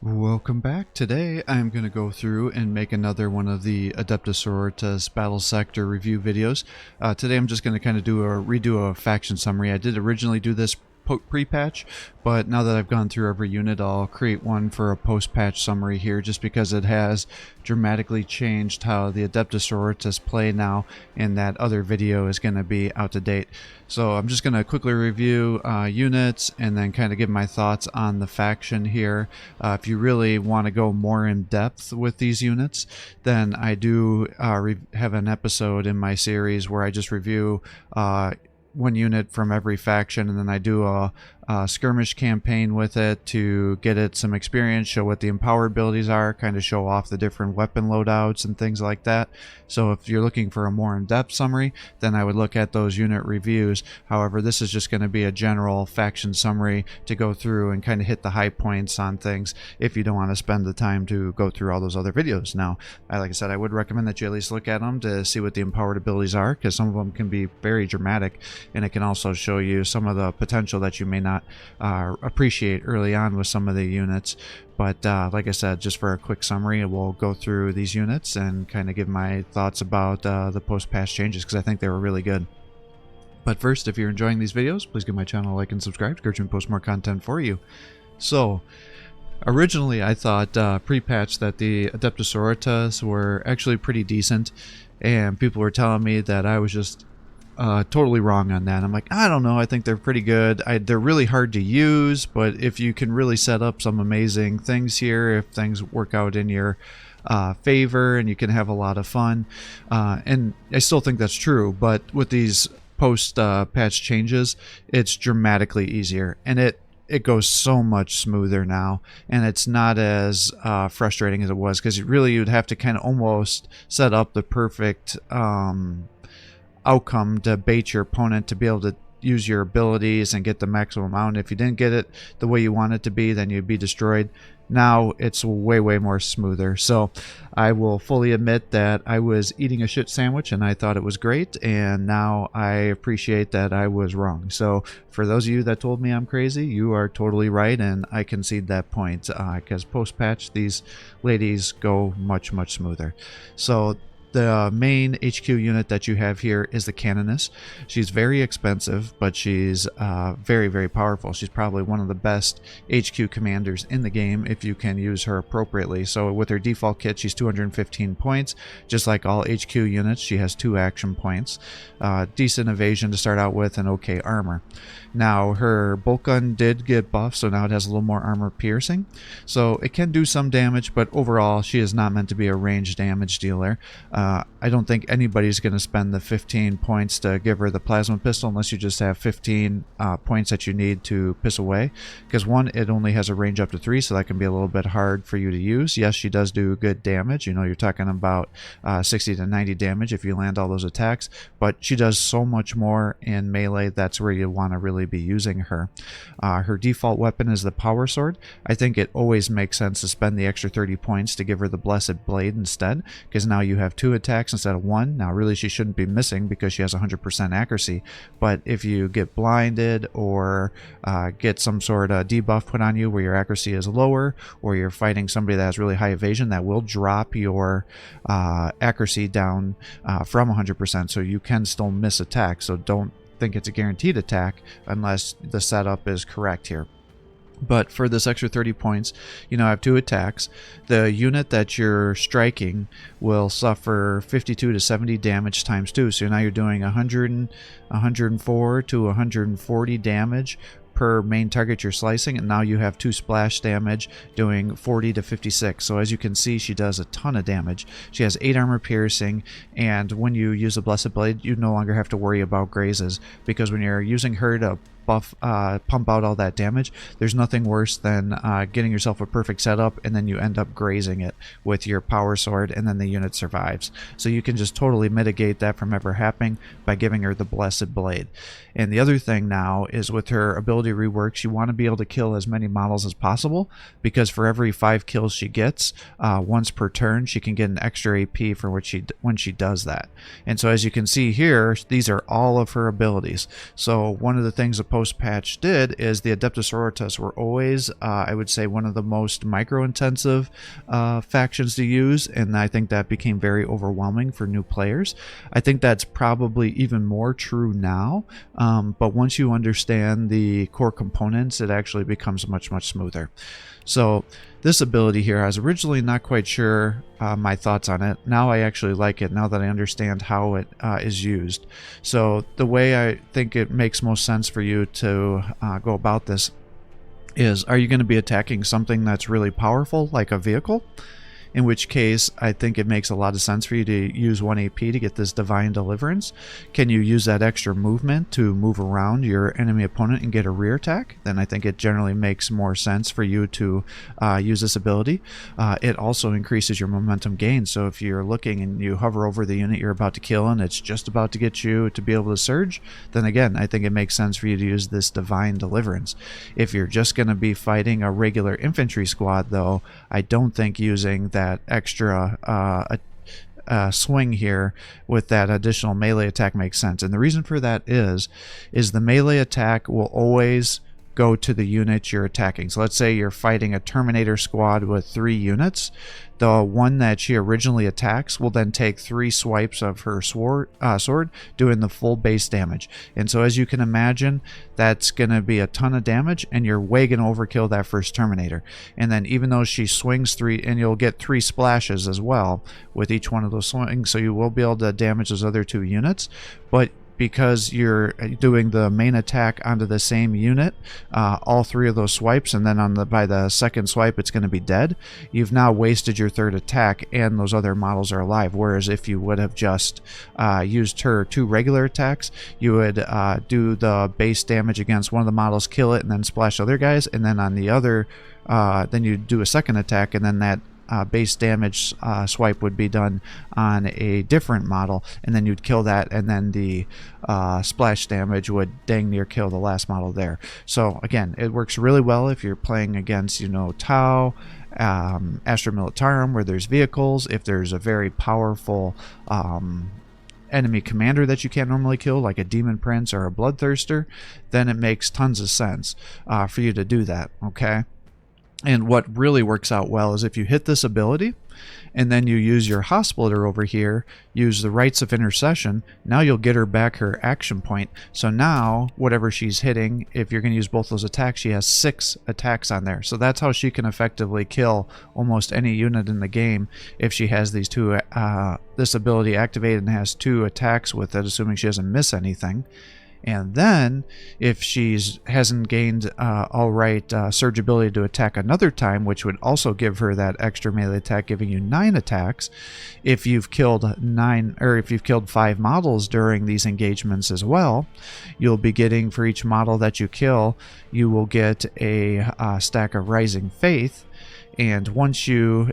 Welcome back. Today I'm going to go through and make another one of the Adepta Sororitas Battlesector review videos. Today I'm just going to kind of redo a faction summary. I did originally do this pre-patch, but now that I've gone through every unit, I'll create one for a post-patch summary here, just because it has dramatically changed how the Adepta Sororitas play now, and that other video is going to be out to date. So I'm just going to quickly review units and then kind of give my thoughts on the faction here. If you really want to go more in depth with these units, then I do have an episode in my series where I just review one unit from every faction, and then I do a skirmish campaign with it to get it some experience, show what the empowered abilities are, kind of show off the different weapon loadouts and things like that. So if you're looking for a more in-depth summary, then I would look at those unit reviews. However, this is just going to be a general faction summary to go through and kind of hit the high points on things if you don't want to spend the time to go through all those other videos. Now, like I said, I would recommend that you at least look at them to see what the empowered abilities are, because some of them can be very dramatic, and it can also show you some of the potential that you may not appreciate early on with some of the units. But like I said, just for a quick summary, we'll go through these units and kind of give my thoughts about the post-patch changes, because I think they were really good. But first, if you're enjoying these videos, please give my channel a like and subscribe to encourage me to post more content for you. So, originally I thought pre-patch that the Adepta Sororitas were actually pretty decent, and people were telling me that I was just totally wrong on that. I'm like, I don't know, I think they're pretty good. They're really hard to use, but if you can really set up some amazing things here, if things work out in your favor, and you can have a lot of fun, and I still think that's true, but with these post-patch changes, it's dramatically easier, and it goes so much smoother now, and it's not as frustrating as it was, because you'd have to kind of almost set up the perfect outcome to bait your opponent to be able to use your abilities and get the maximum amount. If you didn't get it the way you want it to be, then you'd be destroyed. Now it's way more smoother. So I will fully admit that I was eating a shit sandwich and I thought it was great, and now I appreciate that I was wrong. So for those of you that told me I'm crazy, you are totally right, and I concede that point, because post-patch these ladies go much smoother. So the main HQ unit that you have here is the canonist. She's very expensive, but she's very powerful. She's probably one of the best HQ commanders in the game if you can use her appropriately. So with her default kit, she's 215 points. Just like all HQ units, she has 2 action points, decent evasion to start out with, and okay armor. Now her bolt gun did get buffed, so now it has a little more armor piercing, so it can do some damage, but overall she is not meant to be a ranged damage dealer. I don't think anybody's going to spend the 15 points to give her the plasma pistol unless you just have 15 points that you need to piss away, because one, it only has a range up to 3, so that can be a little bit hard for you to use. Yes, she does do good damage, you know, you're talking about 60 to 90 damage if you land all those attacks, but she does so much more in melee. That's where you want to really be using her. Her default weapon is the power sword. I think it always makes sense to spend the extra 30 points to give her the blessed blade instead, because now you have 2 attacks instead of 1. Now really she shouldn't be missing because she has 100% accuracy, but if you get blinded or get some sort of debuff put on you where your accuracy is lower, or you're fighting somebody that has really high evasion, that will drop your accuracy down from 100%, so you can still miss attacks. So don't think it's a guaranteed attack unless the setup is correct here. But for this extra 30 points, you know, I have 2 attacks. The unit that you're striking will suffer 52 to 70 damage times 2. So now you're doing 104 to 140 damage per main target you're slicing, and now you have 2 splash damage doing 40 to 56. So as you can see, she does a ton of damage. She has 8 armor piercing, and when you use a blessed blade, you no longer have to worry about grazes, because when you're using her to pump out all that damage, there's nothing worse than getting yourself a perfect setup and then you end up grazing it with your power sword, and then the unit survives. So you can just totally mitigate that from ever happening by giving her the blessed blade. And the other thing now is, with her ability reworks, you want to be able to kill as many models as possible, because for every 5 kills she gets once per turn, she can get an extra AP for when she does that. And so as you can see here, these are all of her abilities. So one of the things post-patch did is the Adepta Sororitas were always, I would say, one of the most micro-intensive factions to use, and I think that became very overwhelming for new players. I think that's probably even more true now, but once you understand the core components, it actually becomes much, much smoother. So this ability here, I was originally not quite sure my thoughts on it. Now I actually like it, now that I understand how it is used. So the way I think it makes most sense for you to go about this is, are you going to be attacking something that's really powerful, like a vehicle? In which case, I think it makes a lot of sense for you to use 1 AP to get this Divine Deliverance. Can you use that extra movement to move around your enemy opponent and get a rear attack? Then I think it generally makes more sense for you to use this ability. It also increases your momentum gain, so if you're looking and you hover over the unit you're about to kill and it's just about to get you to be able to surge, then again, I think it makes sense for you to use this Divine Deliverance. If you're just going to be fighting a regular infantry squad, though, I don't think using that extra swing here with that additional melee attack makes sense. And the reason for that is the melee attack will always go to the unit you're attacking. So let's say you're fighting a Terminator squad with 3 units. The one that she originally attacks will then take 3 swipes of her sword, doing the full base damage. And so as you can imagine, that's going to be a ton of damage, and you're way going to overkill that first Terminator. And then even though she swings 3, and you'll get 3 splashes as well with each one of those swings, so you will be able to damage those other 2 units. But because you're doing the main attack onto the same unit, all 3 of those swipes, and then by the second swipe it's going to be dead, you've now wasted your 3rd attack and those other models are alive. Whereas if you would have just used her 2 regular attacks, you would do the base damage against one of the models, kill it, and then splash other guys, and then on the other, then you do a second attack, and then that base damage swipe would be done on a different model, and then you'd kill that, and then the splash damage would dang near kill the last model there. So again, it works really well if you're playing against, you know, Tau, Astra Militarum, where there's vehicles. If there's a very powerful enemy commander that you can't normally kill, like a Demon Prince or a Bloodthirster, then it makes tons of sense for you to do that, okay? And what really works out well is if you hit this ability and then you use your Hospitaller over here, use the Rites of Intercession, now you'll get her back her action point. So now, whatever she's hitting, if you're going to use both those attacks, she has 6 attacks on there. So that's how she can effectively kill almost any unit in the game if she has these this ability activated and has 2 attacks with it, assuming she doesn't miss anything. And then, if she hasn't gained surge ability to attack another time, which would also give her that extra melee attack, giving you 9 attacks. If you've killed 5 models during these engagements as well, you'll be getting, for each model that you kill, you will get a stack of Rising Faith. And once you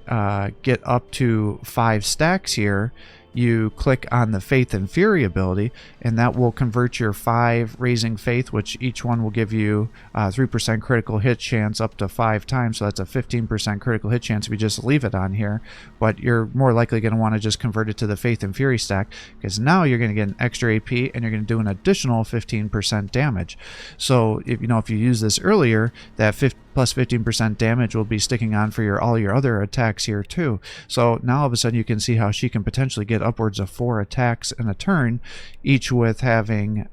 get up to 5 stacks here, you click on the Faith and Fury ability, and that will convert your 5 Raising Faith, which each one will give you 3% critical hit chance up to 5 times, so that's a 15% critical hit chance if you just leave it on here. But you're more likely going to want to just convert it to the Faith and Fury stack, because now you're going to get an extra AP and you're going to do an additional 15% damage. So if you use this earlier, that plus 15% damage will be sticking on for all your other attacks here too. So now all of a sudden you can see how she can potentially get upwards of 4 attacks in a turn, each with having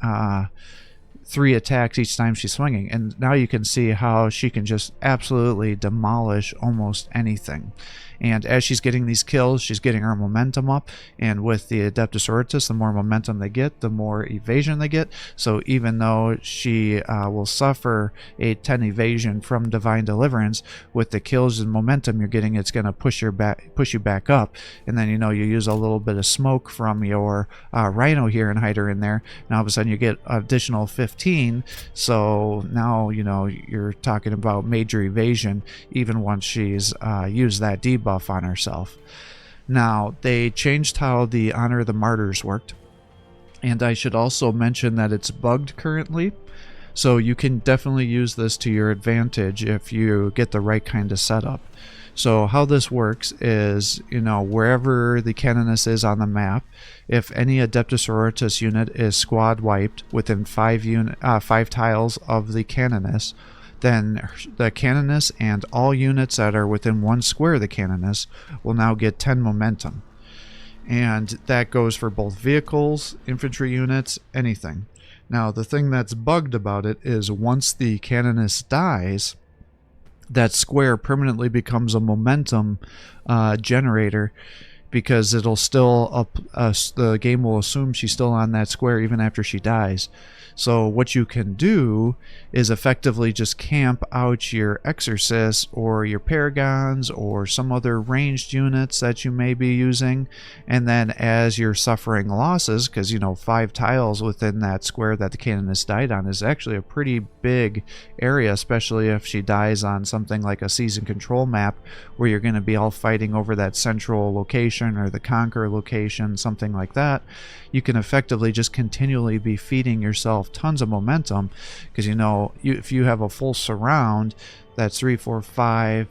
3 attacks each time she's swinging. And now you can see how she can just absolutely demolish almost anything. And as she's getting these kills, she's getting her momentum up, and with the Adepta Sororitas, the more momentum they get, the more evasion they get. So even though she will suffer a 10 evasion from Divine Deliverance, with the kills and momentum you're getting, it's going to push you back up. And then you use a little bit of smoke from your Rhino here and hide her in there. Now all of a sudden you get additional 15. So now you're talking about major evasion even once she's used that debuff on herself. Now, they changed how the Honor of the Martyrs worked, and I should also mention that it's bugged currently. So you can definitely use this to your advantage if you get the right kind of setup. So how this works is, wherever the canonist is on the map, if any Adepta Sororitas unit is squad wiped within 5 tiles of the canonist, then the canonist and all units that are within 1 square of the canonist will now get 10 momentum. And that goes for both vehicles, infantry units, anything. Now, the thing that's bugged about it is once the canonist dies, that square permanently becomes a momentum generator, because it'll still the game will assume she's still on that square even after she dies. So what you can do is effectively just camp out your Exorcists or your Paragons or some other ranged units that you may be using, and then as you're suffering losses, because 5 tiles within that square that the canonist died on is actually a pretty big area, especially if she dies on something like a season control map where you're going to be all fighting over that central location or the conquer location, something like that. You can effectively just continually be feeding yourself tons of momentum, because if you have a full surround, that's 3, 4, 5,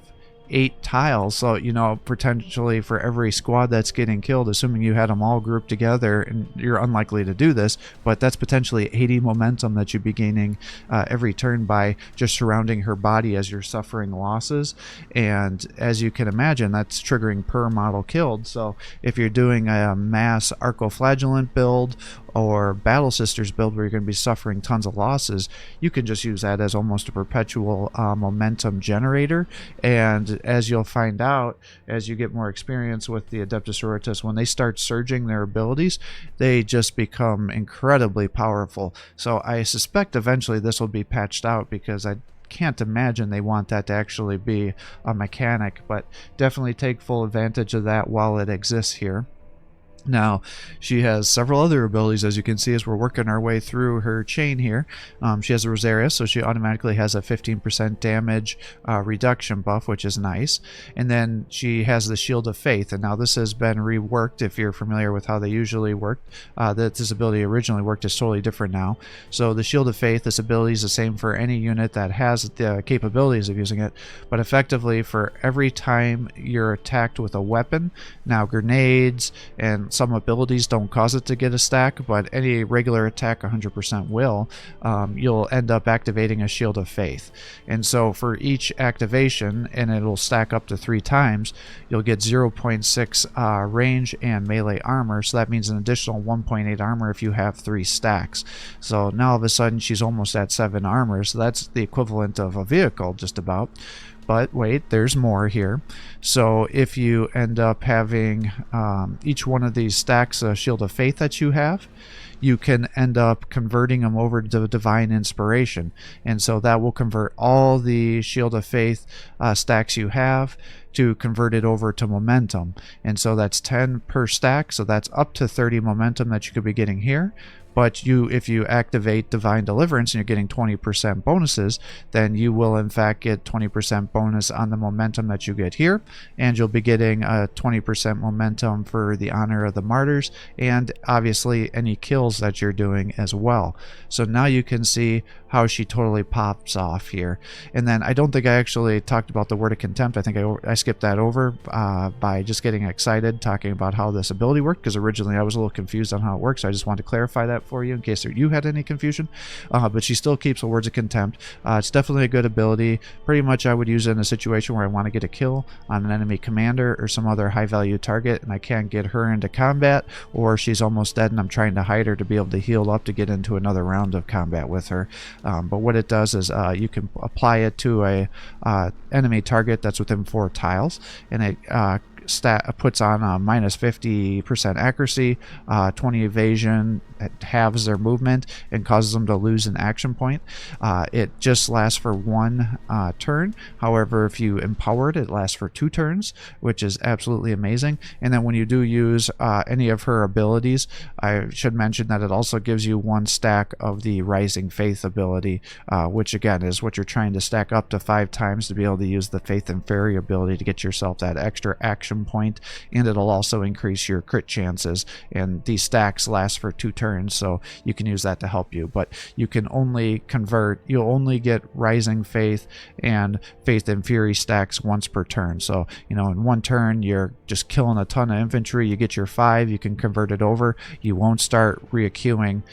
8 tiles, so potentially for every squad that's getting killed, assuming you had them all grouped together, and you're unlikely to do this, but that's potentially 80 momentum that you'd be gaining every turn by just surrounding her body as you're suffering losses. And as you can imagine, that's triggering per model killed. So if you're doing a mass Archoflagulant build or Battle Sisters build where you're going to be suffering tons of losses, you can just use that as almost a perpetual momentum generator. And as you'll find out as you get more experience with the Adepta Sororitas, when they start surging their abilities, they just become incredibly powerful. So I suspect eventually this will be patched out, because I can't imagine they want that to actually be a mechanic, but definitely take full advantage of that while it exists here. Now, she has several other abilities, as you can see as we're working our way through her chain here. She has a Rosaria, so she automatically has a 15% damage reduction buff, which is nice. And then she has the Shield of Faith, and now this has been reworked. If you're familiar with how they usually worked, this ability originally worked is totally different now. So the Shield of Faith, this ability is the same for any unit that has the capabilities of using it, but effectively for every time you're attacked with a weapon, now grenades and some abilities don't cause it to get a stack, but any regular attack 100% will, you'll end up activating a Shield of Faith. And so for each activation, and it'll stack up to 3 times, you'll get 0.6 range and melee armor, so that means an additional 1.8 armor if you have 3 stacks. So now all of a sudden she's almost at 7 armor, so that's the equivalent of a vehicle just about. But wait, there's more here. So if you end up having each one of these stacks of Shield of Faith that you have, you can end up converting them over to Divine Inspiration. And so that will convert all the Shield of Faith stacks you have to convert it over to momentum. And so that's 10 per stack, so that's up to 30 momentum that you could be getting here. But if you activate Divine Deliverance and you're getting 20% bonuses, then you will in fact get 20% bonus on the momentum that you get here, and you'll be getting a 20% momentum for the Honor of the Martyrs, and obviously any kills that you're doing as well. So now you can see how she totally pops off here. And then I don't think I actually talked about the Word of Contempt. I think I skipped that over by just getting excited talking about how this ability worked, because originally I was a little confused on how it works. So I just wanted to clarify that for you in case you had any confusion. But she still keeps the Words of Contempt. It's definitely a good ability. Pretty much I would use it in a situation where I want to get a kill on an enemy commander or some other high value target, and I can't get her into combat, or she's almost dead and I'm trying to hide her to be able to heal up to get into another round of combat with her. But what it does is you can apply it to a enemy target that's within 4 tiles, and it puts on a minus 50% accuracy, 20 evasion. It halves their movement and causes them to lose an action point. It just lasts for 1 turn. However, if you empower it, it lasts for 2 turns, which is absolutely amazing. And then when you do use any of her abilities, I should mention that it also gives you 1 stack of the Rising Faith ability, which again is what you're trying to stack up to 5 times to be able to use the Faith and Fairy ability to get yourself that extra action action point, and it'll also increase your crit chances. And these stacks last for 2 turns, so you can use that to help you. But you can only convert, you'll only get Rising Faith and Faith and Fury stacks once per turn. So, you know, in 1 turn, you're just killing a ton of infantry, you get your 5, you can convert it over. You won't start reaccumulating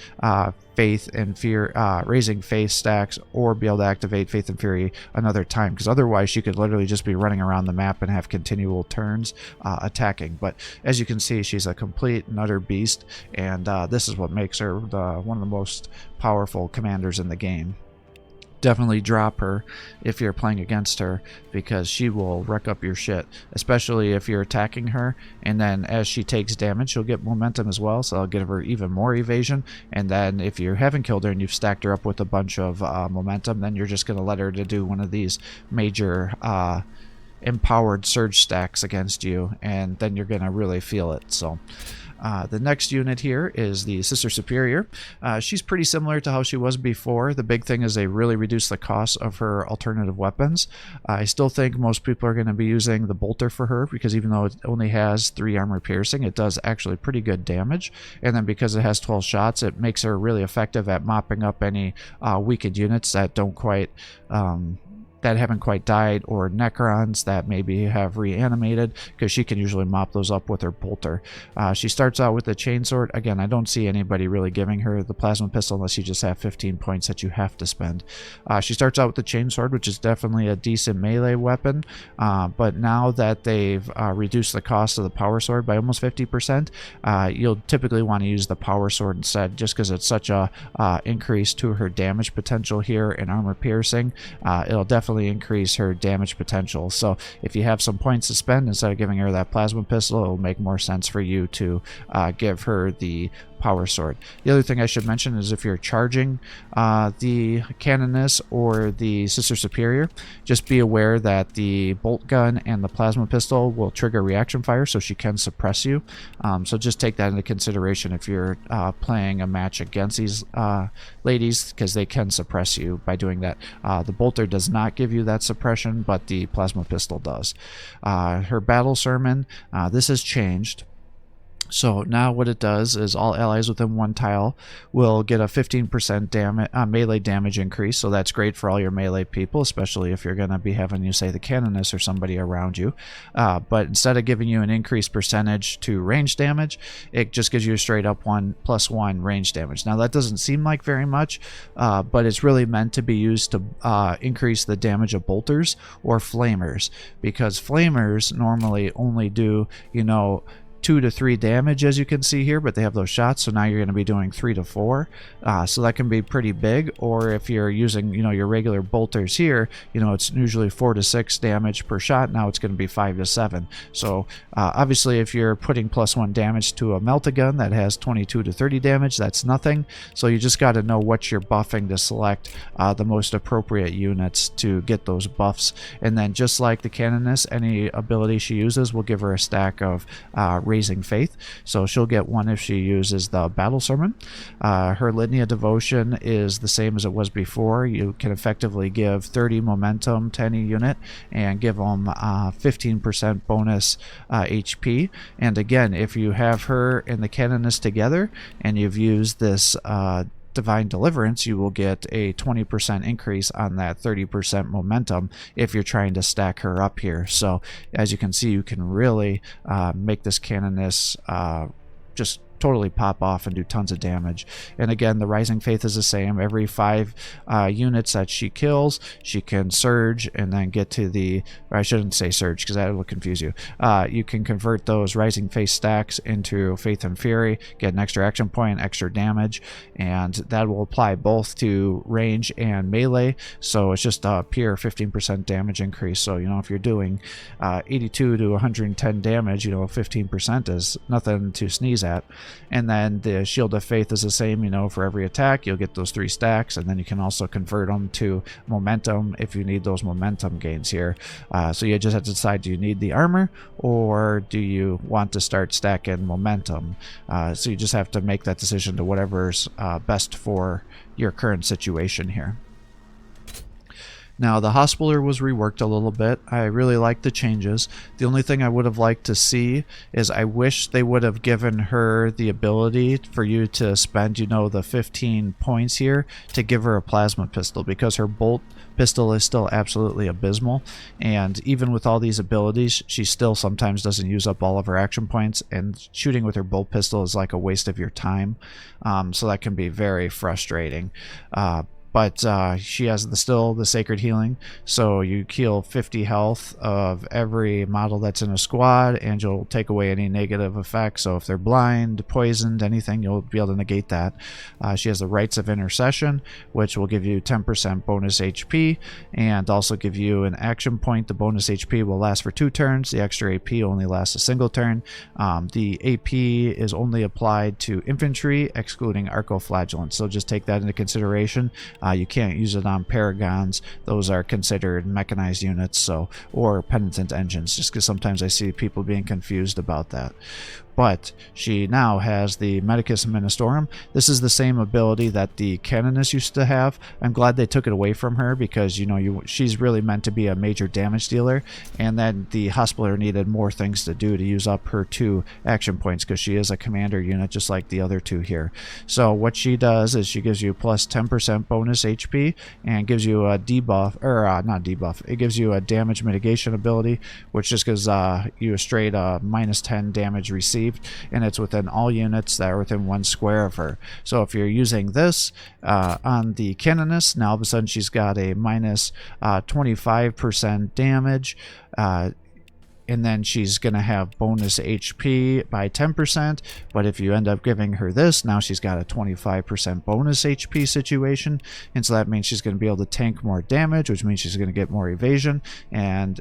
Faith and Fear, Raising Faith stacks, or be able to activate Faith and Fury another time, because otherwise she could literally just be running around the map and have continual turns attacking. But as you can see, she's a complete and utter beast, and this is what makes her one of the most powerful commanders in the game. Definitely drop her if you're playing against her, because she will wreck up your shit, especially if you're attacking her, and then as she takes damage she'll get momentum as well, so I'll give her even more evasion. And then if you haven't killed her and you've stacked her up with a bunch of momentum, then you're just going to let her to do one of these major empowered surge stacks against you, and then you're going to really feel it. So the next unit here is the Sister Superior. She's pretty similar to how she was before. The big thing is they really reduce the cost of her alternative weapons. I still think most people are going to be using the Bolter for her, because even though it only has 3 armor piercing, it does actually pretty good damage. And then because it has 12 shots, it makes her really effective at mopping up any weakened units that don't quite that haven't quite died, or Necrons that maybe have reanimated, because she can usually mop those up with her Bolter. She starts out with the Chainsword. Again, I don't see anybody really giving her the Plasma Pistol unless you just have 15 points that you have to spend. She starts out with the Chainsword, which is definitely a decent melee weapon, but now that they've reduced the cost of the Power Sword by almost 50%, you'll typically want to use the Power Sword instead, just because it's such a increase to her damage potential here in armor piercing. It'll definitely increase her damage potential. So if you have some points to spend, instead of giving her that Plasma Pistol, it'll make more sense for you to give her the Power Sword. The other thing I should mention is if you're charging the Canonist or the Sister Superior, just be aware that the Bolt Gun and the Plasma Pistol will trigger reaction fire, so she can suppress you. So just take that into consideration if you're playing a match against these ladies, because they can suppress you by doing that. The Bolter does not give you that suppression, but the Plasma Pistol does. Her Battle Sermon, this has changed. So now what it does is all allies within 1 tile will get a 15% melee damage increase. So that's great for all your melee people, especially if you're going to be having, you say, the Canonist or somebody around you. But instead of giving you an increased percentage to range damage, it just gives you a straight up 1+1 range damage. Now that doesn't seem like very much, but it's really meant to be used to increase the damage of bolters or flamers, because flamers normally only do, you know, 2 to 3 damage, as you can see here, but they have those shots, so now you're going to be doing 3 to 4, so that can be pretty big. Or if you're using, you know, your regular bolters here, you know, it's usually 4 to 6 damage per shot. Now it's going to be 5 to 7. So obviously if you're putting +1 damage to a Melt-A-Gun that has 22 to 30 damage, that's nothing. So you just got to know what you're buffing to select the most appropriate units to get those buffs. And then just like the Canonist, any ability she uses will give her a stack of Raising Faith, so she'll get 1 if she uses the Battle Sermon. Her Litany of Devotion is the same as it was before. You can effectively give 30 momentum to any unit and give them 15% bonus HP. And again, if you have her and the Canonist together and you've used this Divine Deliverance, you will get a 20% increase on that 30% momentum if you're trying to stack her up here. So as you can see, you can really make this Canonist just totally pop off and do tons of damage. And again, the Rising Faith is the same. Every 5 units that she kills, she can surge and then get to the, or I shouldn't say surge because that will confuse you. You can convert those Rising Faith stacks into Faith and Fury, get an extra action point, extra damage, and that will apply both to range and melee. So it's just a pure 15% damage increase. So, you know, if you're doing 82 to 110 damage, you know, 15% is nothing to sneeze at. And then the Shield of Faith is the same, you know, for every attack you'll get those 3 stacks, and then you can also convert them to momentum if you need those momentum gains here. So you just have to decide, do you need the armor or do you want to start stacking momentum? So you just have to make that decision to whatever's best for your current situation here. Now, the Hospitaller was reworked a little bit. I really like the changes. The only thing I would have liked to see is I wish they would have given her the ability for you to spend, you know, the 15 points here to give her a plasma pistol, because her bolt pistol is still absolutely abysmal. And even with all these abilities, she still sometimes doesn't use up all of her action points, and shooting with her bolt pistol is like a waste of your time. So that can be very frustrating. But she has still the Sacred Healing, so you heal 50 health of every model that's in a squad, and you'll take away any negative effects. So if they're blind, poisoned, anything, you'll be able to negate that. She has the Rites of Intercession, which will give you 10% bonus HP, and also give you an action point. The bonus HP will last for 2 turns. The extra AP only lasts a single turn. The AP is only applied to infantry, excluding Archoflagulant, so just take that into consideration. You can't use it on Paragons. Those are considered mechanized units, so, or penitent engines, just because sometimes I see people being confused about that. But she now has the Medicus Ministorum. This is the same ability that the Canonist used to have. I'm glad they took it away from her, because, you know, she's really meant to be a major damage dealer, and then the Hospitaller needed more things to do to use up her 2 action points, because she is a commander unit just like the other 2 here. So what she does is she gives you plus 10% bonus HP and gives you a debuff, or not debuff, it gives you a damage mitigation ability, which just gives you a straight minus 10 damage received, and it's within all units that are within 1 square of her. So if you're using this on the Canonist, now all of a sudden she's got a minus 25% damage, and then she's going to have bonus HP by 10%, but if you end up giving her this, now she's got a 25% bonus HP situation, and so that means she's going to be able to tank more damage, which means she's going to get more evasion, and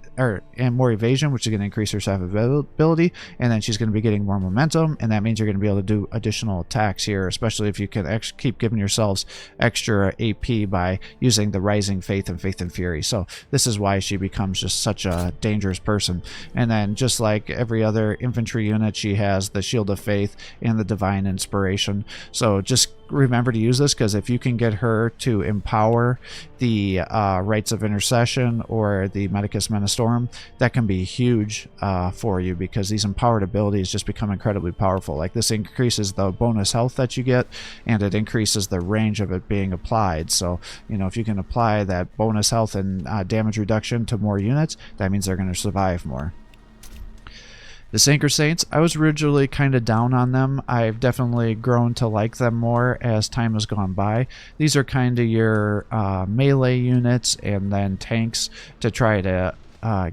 more evasion, which is going to increase her survivability, and then she's going to be getting more momentum, and that means you're going to be able to do additional attacks here, especially if you can keep giving yourselves extra AP by using the Rising Faith and Faith and Fury. So this is why she becomes just such a dangerous person. And then, just like every other infantry unit, she has the Shield of Faith and the Divine Inspiration. So just remember to use this, because if you can get her to empower the Rites of Intercession or the Medicus Ministorum, that can be huge for you, because these empowered abilities just become incredibly powerful. Like, this increases the bonus health that you get, and it increases the range of it being applied. So, you know, if you can apply that bonus health and damage reduction to more units, that means they're going to survive more. The Sanker Saints, I was originally kind of down on them. I've definitely grown to like them more as time has gone by. These are kind of your melee units and then tanks to try to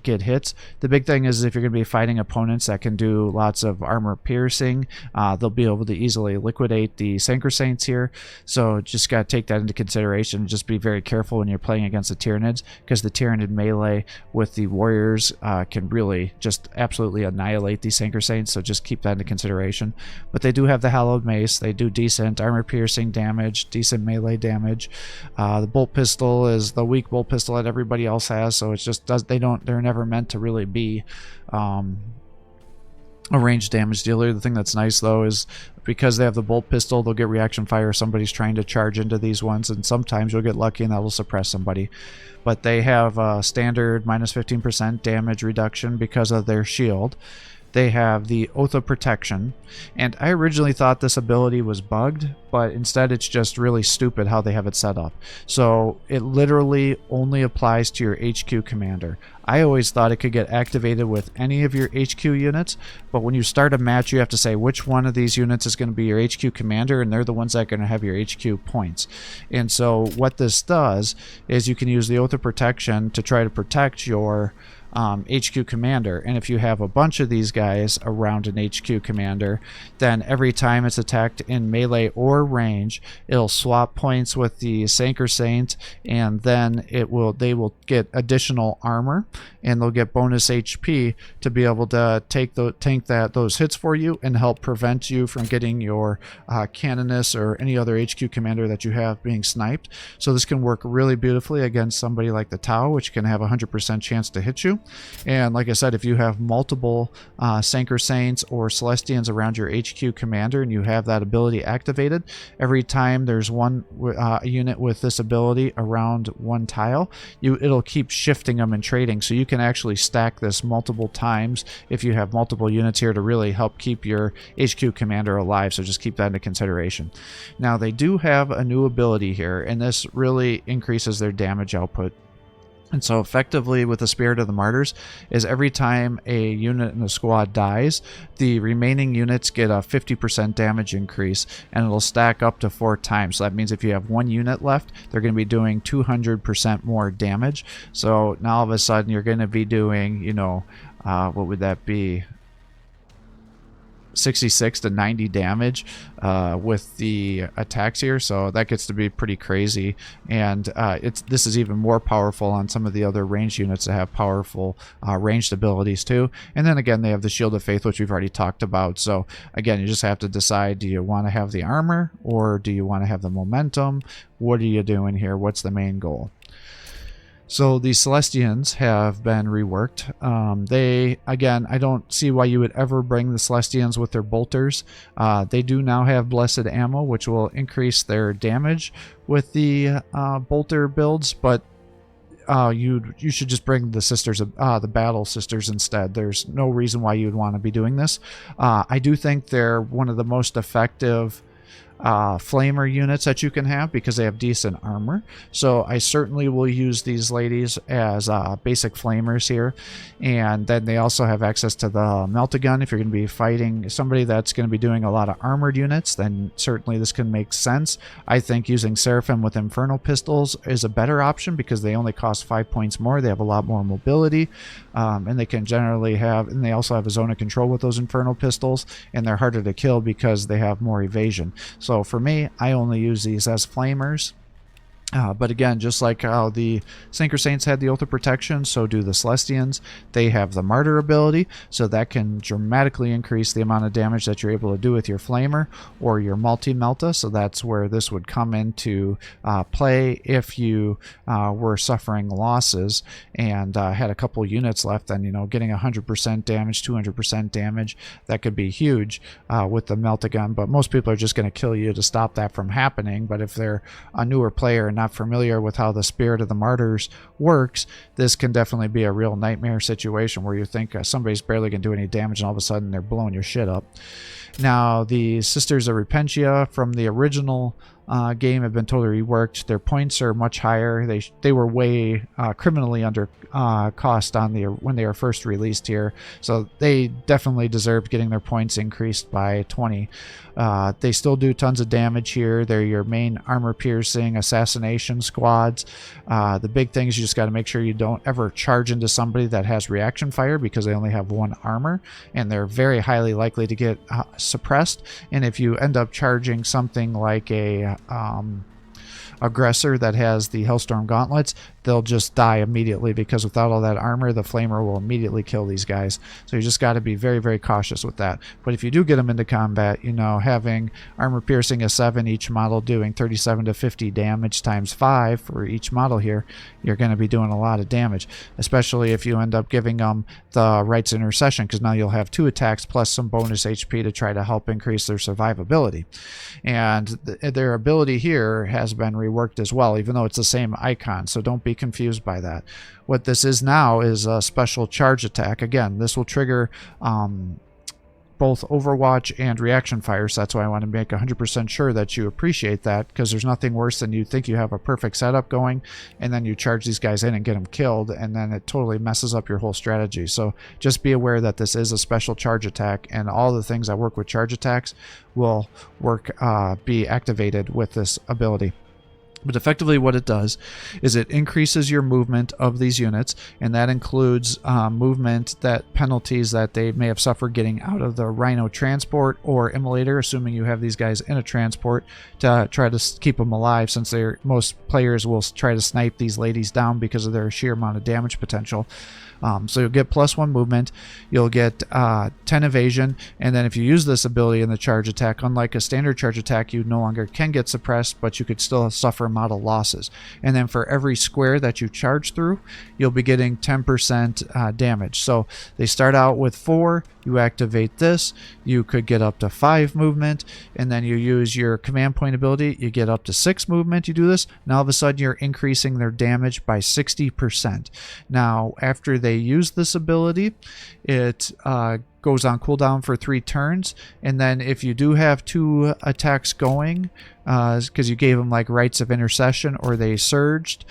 get hits. The big thing is if you're going to be fighting opponents that can do lots of armor piercing, they'll be able to easily liquidate the Sanker Saints here. So just got to take that into consideration. Just be very careful when you're playing against the Tyranids, because the Tyranid melee with the warriors can really just absolutely annihilate these Sanker Saints. So just keep that into consideration. But they do have the Hallowed Mace. They do decent armor piercing damage, decent melee damage. The bolt pistol is the weak bolt pistol that everybody else has, so it's just they're never meant to really be a ranged damage dealer. The thing that's nice though is because they have the bolt pistol, they'll get reaction fire if somebody's trying to charge into these ones, and sometimes you'll get lucky and that will suppress somebody. But they have a standard minus 15% damage reduction because of their shield. They have the Oath of Protection, and I originally thought this ability was bugged, but instead it's just really stupid how they have it set up. So it literally only applies to your HQ commander. I always thought it could get activated with any of your HQ units, but when you start a match you have to say which one of these units is going to be your HQ commander, and they're the ones that are going to have your HQ points. And so what this does is you can use the Oath of Protection to try to protect your HQ commander, and if you have a bunch of these guys around an HQ commander, then every time it's attacked in melee or range, it'll swap points with the Sanker Saint, and then they will get additional armor, and they'll get bonus HP to be able to tank those hits for you and help prevent you from getting your canonist or any other HQ commander that you have being sniped. So this can work really beautifully against somebody like the Tau, which can have a 100% chance to hit you. And like I said, if you have multiple Sanker Saints or Celestians around your HQ commander and you have that ability activated, every time there's one unit with this ability around one tile, it'll keep shifting them and trading, so you can actually stack this multiple times if you have multiple units here to really help keep your HQ commander alive. So just keep that into consideration. Now they do have a new ability here, and this really increases their damage output. And so effectively with the Spirit of the Martyrs is every time a unit in the squad dies, the remaining units get a 50% damage increase, and it'll stack up to 4 times. So that means if you have 1 unit left, they're going to be doing 200% more damage. So now all of a sudden you're going to be doing, you know, what would that be? 66 to 90 damage with the attacks here, so that gets to be pretty crazy. And this is even more powerful on some of the other ranged units that have powerful ranged abilities too. And then again, they have the Shield of Faith, which we've already talked about. So again, you just have to decide, do you want to have the armor or do you want to have the momentum? What are you doing here? What's the main goal? So the Celestians have been reworked. Again, I don't see why you would ever bring the Celestians with their bolters. They do now have blessed ammo, which will increase their damage with the bolter builds, but you should just bring the sisters, the battle sisters instead. There's no reason why you'd want to be doing this. I do think they're one of the most effective flamer units that you can have because they have decent armor. So I certainly will use these ladies as basic flamers here. And then they also have access to the melt-a-gun. If you're going to be fighting somebody that's going to be doing a lot of armored units, then certainly this can make sense. I think using Sarapim with Infernal Pistols is a better option because they only cost 5 points more. They have a lot more mobility, and they can generally have, and they also have a zone of control with those Infernal Pistols, and they're harder to kill because they have more evasion. So for me, I only use these as flamers. But again, just like how the Sanker Saints had the Oath of Protection, so do the Celestians. They have the Martyr ability, so that can dramatically increase the amount of damage that you're able to do with your Flamer or your Multi-Melta, so that's where this would come into play if you were suffering losses and had a couple units left. Then, you know, getting 100% damage, 200% damage, that could be huge with the Melt-a-Gun, but most people are just going to kill you to stop that from happening. But if they're a newer player and not familiar with how the Spirit of the Martyrs works, this can definitely be a real nightmare situation where you think somebody's barely going to do any damage and all of a sudden they're blowing your shit up. Now, the Sisters of Repentia from the original game have been totally reworked. Their points are much higher. They were way criminally under cost on when they were first released here, so they definitely deserved getting their points increased by 20. They still do tons of damage here. They're your main armor piercing assassination squads. The big thing is you just got to make sure you don't ever charge into somebody that has reaction fire because they only have 1 armor and they're very highly likely to get suppressed. And if you end up charging something like a aggressor that has the Hellstorm gauntlets, they'll just die immediately because without all that armor, the flamer will immediately kill these guys. So you just got to be very, very cautious with that. But if you do get them into combat, you know, having armor piercing a 7, each model doing 37 to 50 damage times 5 for each model here, you're going to be doing a lot of damage, especially if you end up giving them the Rites of Intercession, because now you'll have 2 attacks plus some bonus HP to try to help increase their survivability. And their ability here has been reworked as well, even though it's the same icon, so don't be confused by that. What this is now is a special charge attack. Again, this will trigger both Overwatch and reaction fire, so that's why I want to make 100% sure that you appreciate that, because there's nothing worse than you think you have a perfect setup going and then you charge these guys in and get them killed, and then it totally messes up your whole strategy. So just be aware that this is a special charge attack, and all the things that work with charge attacks will be activated with this ability. But effectively what it does is it increases your movement of these units, and that includes movement penalties that they may have suffered getting out of the Rhino transport or Emulator, assuming you have these guys in a transport, to try to keep them alive, since most players will try to snipe these ladies down because of their sheer amount of damage potential. So you'll get +1 movement, you'll get 10 evasion, and then if you use this ability in the charge attack, unlike a standard charge attack, you no longer can get suppressed, but you could still suffer model losses. And then for every square that you charge through, you'll be getting 10% damage. So they start out with 4, you activate this, you could get up to 5 movement, and then you use your command point ability, you get up to 6 movement, you do this, now all of a sudden you're increasing their damage by 60%. Now after they use this ability, it goes on cooldown for 3 turns, and then if you do have 2 attacks going, because you gave them like rites of intercession or they surged,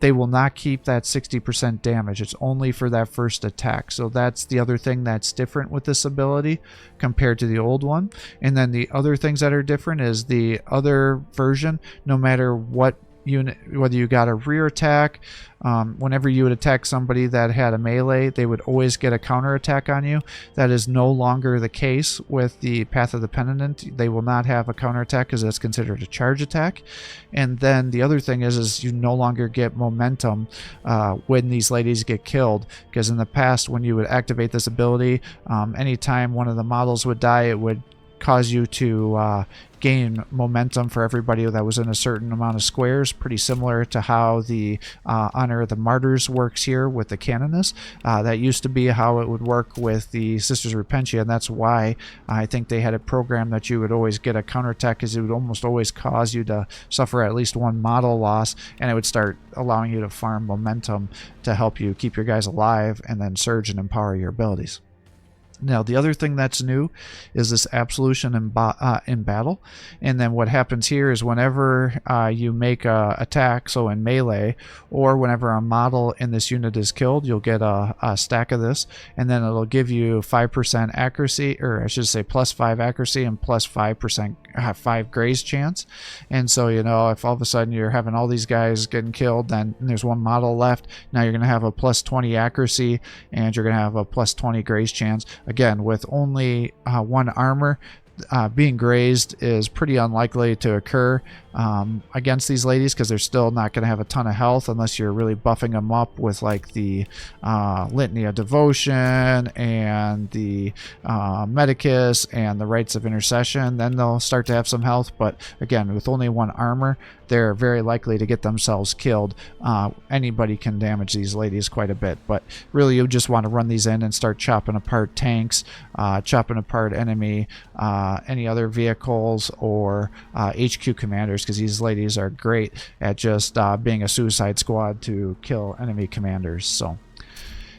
they will not keep that 60% damage. It's only for that first attack. So that's the other thing that's different with this ability compared to the old one. And then the other things that are different is the other version, no matter what unit, whether you got a rear attack, whenever you would attack somebody that had a melee, they would always get a counter attack on you. That is no longer the case with the Path of the Penitent. They will not have a counter attack because that's considered a charge attack. And then the other thing is you no longer get momentum when these ladies get killed, because in the past when you would activate this ability, anytime one of the models would die, it would cause you to gain momentum for everybody that was in a certain amount of squares, pretty similar to how the Honor of the Martyrs works here with the canonist. That used to be how it would work with the Sisters of Repentia, and that's why I think they had a program that you would always get a counterattack, because it would almost always cause you to suffer at least 1 model loss, and it would start allowing you to farm momentum to help you keep your guys alive and then surge and empower your abilities. Now, the other thing that's new is this absolution in battle. And then what happens here is whenever you make a attack, so in melee, or whenever a model in this unit is killed, you'll get a stack of this, and then it'll give you 5% accuracy, or I should say +5 accuracy and +5% 5 graze chance. And so, you know, if all of a sudden you're having all these guys getting killed, then there's 1 model left, now you're going to have a +20 accuracy, and you're going to have a +20 graze chance. Again, with only 1 armor, being grazed is pretty unlikely to occur against these ladies, because they're still not going to have a ton of health unless you're really buffing them up with like the Litany of Devotion and the Medicus and the Rites of Intercession. Then they'll start to have some health, but again, with only 1 armor, they're very likely to get themselves killed. Anybody can damage these ladies quite a bit, but really you just want to run these in and start chopping apart tanks, chopping apart enemy, any other vehicles, or HQ commanders, because these ladies are great at just being a suicide squad to kill enemy commanders. So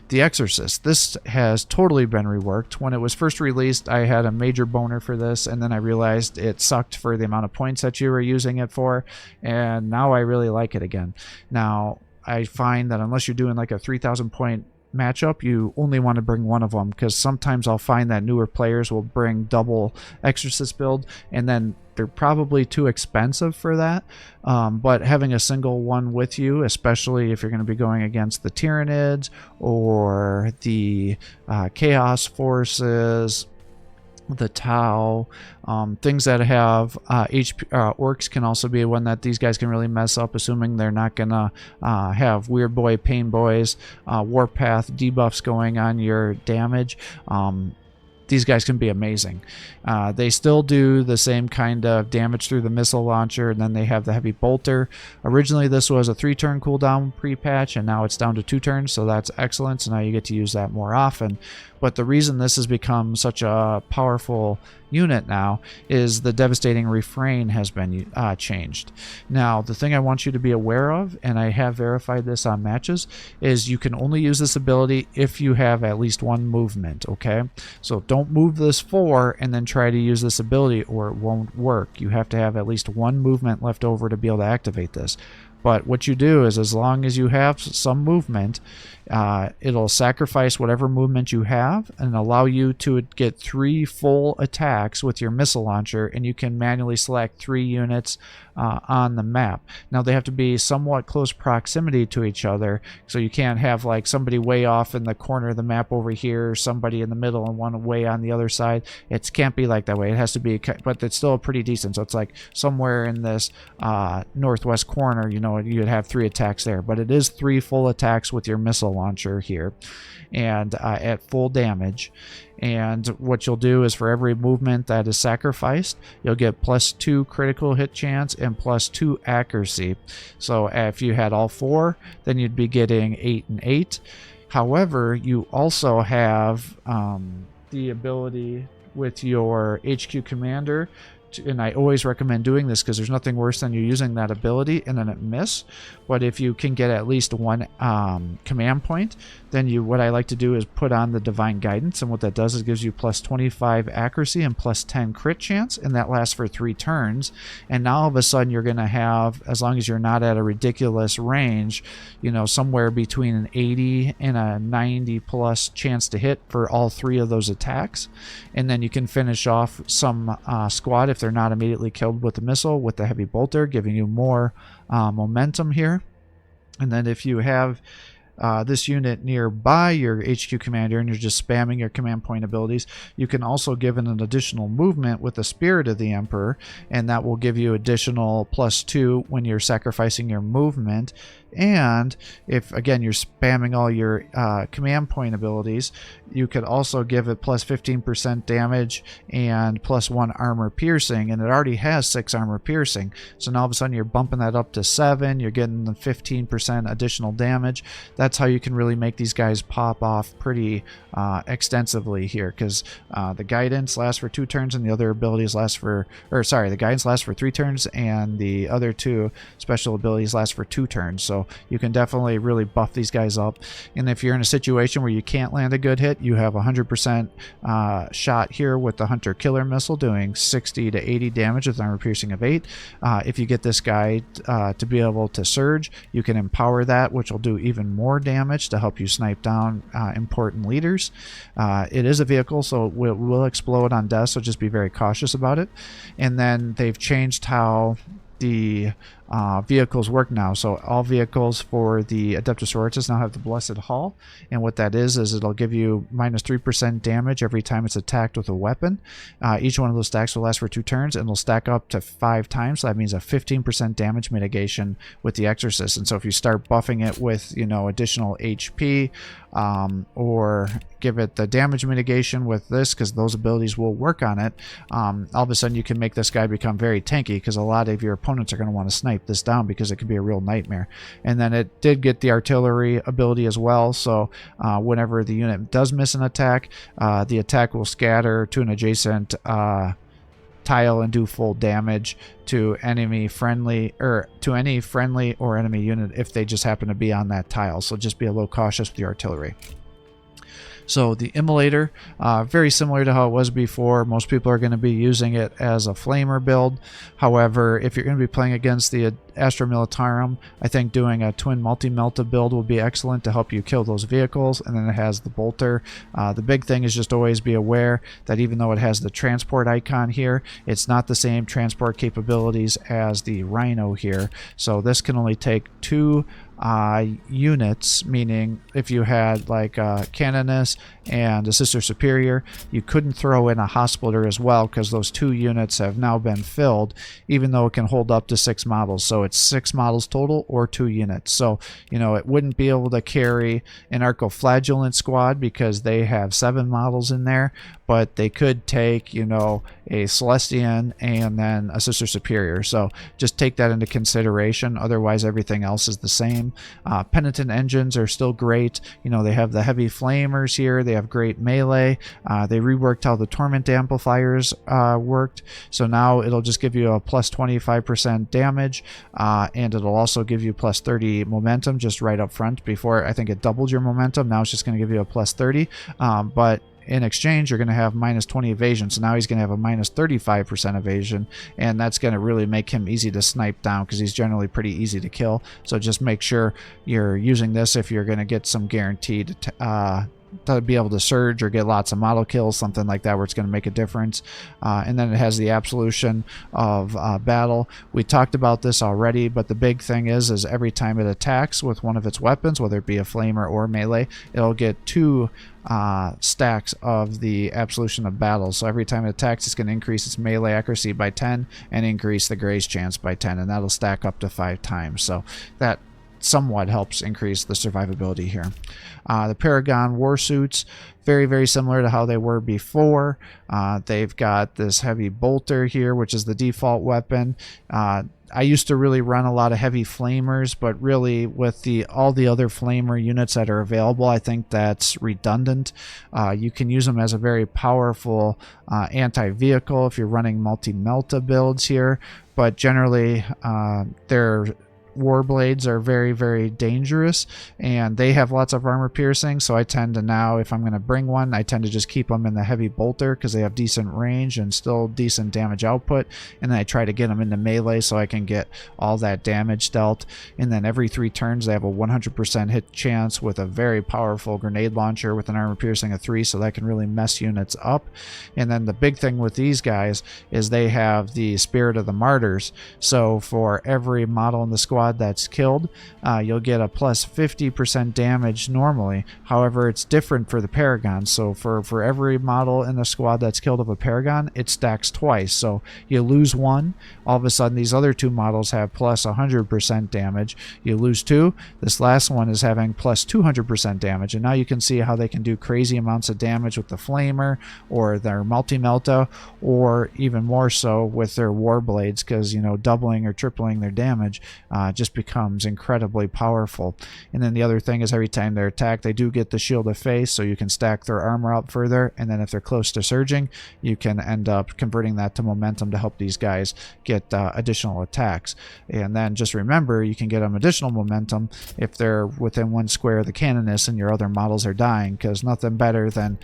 the Exorcist, this has totally been reworked. When it was first released, I had a major boner for this, and then I realized it sucked for the amount of points that you were using it for, and now I really like it again. Now, I find that unless you're doing like a 3,000 point matchup, you only want to bring 1 of them, because sometimes I'll find that newer players will bring double Exorcist build, and then they're probably too expensive for that. But having a single one with you, especially if you're going to be going against the Tyranids or the Chaos Forces, the Tau, things that have HP, orcs can also be one that these guys can really mess up, assuming they're not gonna have weird boy, pain boys, warpath debuffs going on your damage. These guys can be amazing. They still do the same kind of damage through the missile launcher, and then they have the heavy bolter. Originally this was a 3-turn cooldown pre-patch, and now it's down to 2 turns, so that's excellent. So now you get to use that more often. But the reason this has become such a powerful unit now is the devastating refrain has been changed. Now, the thing I want you to be aware of, and I have verified this on matches, is you can only use this ability if you have at least 1 movement, okay? So don't move this 4 and then try to use this ability, or it won't work. You have to have at least 1 movement left over to be able to activate this. But what you do is, as long as you have some movement, it'll sacrifice whatever movement you have and allow you to get 3 full attacks with your missile launcher, and you can manually select 3 units on the map. Now, they have to be somewhat close proximity to each other, so you can't have like somebody way off in the corner of the map over here, somebody in the middle, and one way on the other side. It can't be like that way. It has to be, but it's still pretty decent. So it's like somewhere in this northwest corner, you know, you'd have 3 attacks there, but it is 3 full attacks with your missile launcher here, and at full damage. And what you'll do is for every movement that is sacrificed, you'll get +2 critical hit chance and +2 accuracy. So if you had all 4, then you'd be getting 8 and 8. However, you also have the ability with your HQ commander, and I always recommend doing this because there's nothing worse than you using that ability and then it miss. But if you can get at least 1 command point, then what I like to do is put on the Divine Guidance, and what that does is gives you +25 accuracy and +10 crit chance, and that lasts for 3 turns. And now all of a sudden you're going to have, as long as you're not at a ridiculous range, you know, somewhere between an 80 and a 90 plus chance to hit for all 3 of those attacks. And then you can finish off some squad if they're not immediately killed with the missile with the heavy bolter, giving you more momentum here. And then if you have this unit nearby your HQ commander and you're just spamming your command point abilities, you can also give it an additional movement with the Spirit of the Emperor, and that will give you additional +2 when you're sacrificing your movement. And if, again, you're spamming all your command point abilities, you could also give it +15% damage and +1 armor piercing, and it already has 6 armor piercing. So now all of a sudden you're bumping that up to 7, you're getting the 15% additional damage. That's how you can really make these guys pop off pretty extensively here, because the guidance lasts for 2 turns and the other abilities last for, the guidance lasts for 3 turns and the other 2 special abilities last for 2 turns. So you can definitely really buff these guys up. And if you're in a situation where you can't land a good hit, you have 100% shot here with the Hunter Killer Missile doing 60 to 80 damage with armor piercing of 8. If you get this guy to be able to surge, you can empower that, which will do even more damage to help you snipe down important leaders. It is a vehicle, so it will explode on death, so just be very cautious about it. And then they've changed how the vehicles work now. So all vehicles for the Adepta Sororitas now have the Blessed Hall, and what that is it'll give you -3% damage every time it's attacked with a weapon. Each one of those stacks will last for 2 turns, and it'll stack up to 5 times. So that means a 15% damage mitigation with the Exorcist. And so if you start buffing it with, you know, additional HP, or give it the damage mitigation with this, because those abilities will work on it, all of a sudden you can make this guy become very tanky, because a lot of your opponents are going to want to snipe this down because it can be a real nightmare. And then it did get the artillery ability as well, so whenever the unit does miss an attack, the attack will scatter to an adjacent tile and do full damage to any friendly or enemy unit if they just happen to be on that tile. So just be a little cautious with the artillery. So the Emulator, very similar to how it was before. Most people are going to be using it as a flamer build. However, if you're going to be playing against the Astra Militarum, I think doing a twin multi-melta build will be excellent to help you kill those vehicles. And then it has the bolter. The big thing is just always be aware that even though it has the transport icon here, it's not the same transport capabilities as the Rhino here. So this can only take 2 units, meaning if you had like a canonist and a sister superior, you couldn't throw in a hospitaller as well, because those 2 units have now been filled, even though it can hold up to 6 models. So it's 6 models total or 2 units. So, you know, it wouldn't be able to carry an Archoflagulant squad because they have 7 models in there, but they could take, you know, a Celestian and then a sister superior. So just take that into consideration. Otherwise, everything else is the same. Penitent engines are still great. You know, they have the heavy flamers here. They have great melee. They reworked how the torment amplifiers worked. So now it'll just give you a +25% damage, and it'll also give you +30 momentum just right up front. Before, I think it doubled your momentum. Now it's just going to give you a +30. But in exchange, you're going to have -20 evasion. So now he's going to have a -35% evasion, and that's going to really make him easy to snipe down because he's generally pretty easy to kill. So just make sure you're using this if you're going to get some guaranteed to be able to surge or get lots of model kills, something like that, where it's going to make a difference. And then it has the absolution of battle. We talked about this already, but the big thing is every time it attacks with one of its weapons, whether it be a flamer or melee, it'll get 2 stacks of the absolution of battle. So every time it attacks, it's going to increase its melee accuracy by 10 and increase the grace chance by 10, and that'll stack up to 5 times. So that's somewhat helps increase the survivability here. The Paragon war suits, very, very similar to how they were before. They've got this heavy bolter here, which is the default weapon. I used to really run a lot of heavy flamers, but really with all the other flamer units that are available, I think that's redundant. You can use them as a very powerful anti-vehicle if you're running multi-melta builds here, but generally they're Warblades are very, very dangerous, and they have lots of armor piercing, so I tend to now, if I'm going to bring one, I tend to just keep them in the heavy bolter because they have decent range and still decent damage output, and then I try to get them into melee so I can get all that damage dealt. And then every 3 turns they have a 100% hit chance with a very powerful grenade launcher with an armor piercing of 3, so that can really mess units up. And then the big thing with these guys is they have the Spirit of the Martyrs, so for every model in the squad that's killed, you'll get a plus 50% damage normally. However, it's different for the Paragon, so for every model in the squad that's killed of a Paragon, it stacks twice. So you lose one, all of a sudden these other 2 models have plus 100% damage. You lose 2, this last one is having plus 200% damage, and now you can see how they can do crazy amounts of damage with the Flamer or their multi-melta, or even more so with their Warblades, because, you know, doubling or tripling their damage just becomes incredibly powerful. And then the other thing is every time they're attacked, they do get the Shield of Faith, so you can stack their armor up further, and then if they're close to surging, you can end up converting that to momentum to help these guys get additional attacks. And then just remember, you can get them additional momentum if they're within 1 square of the canonist and your other models are dying, because nothing better than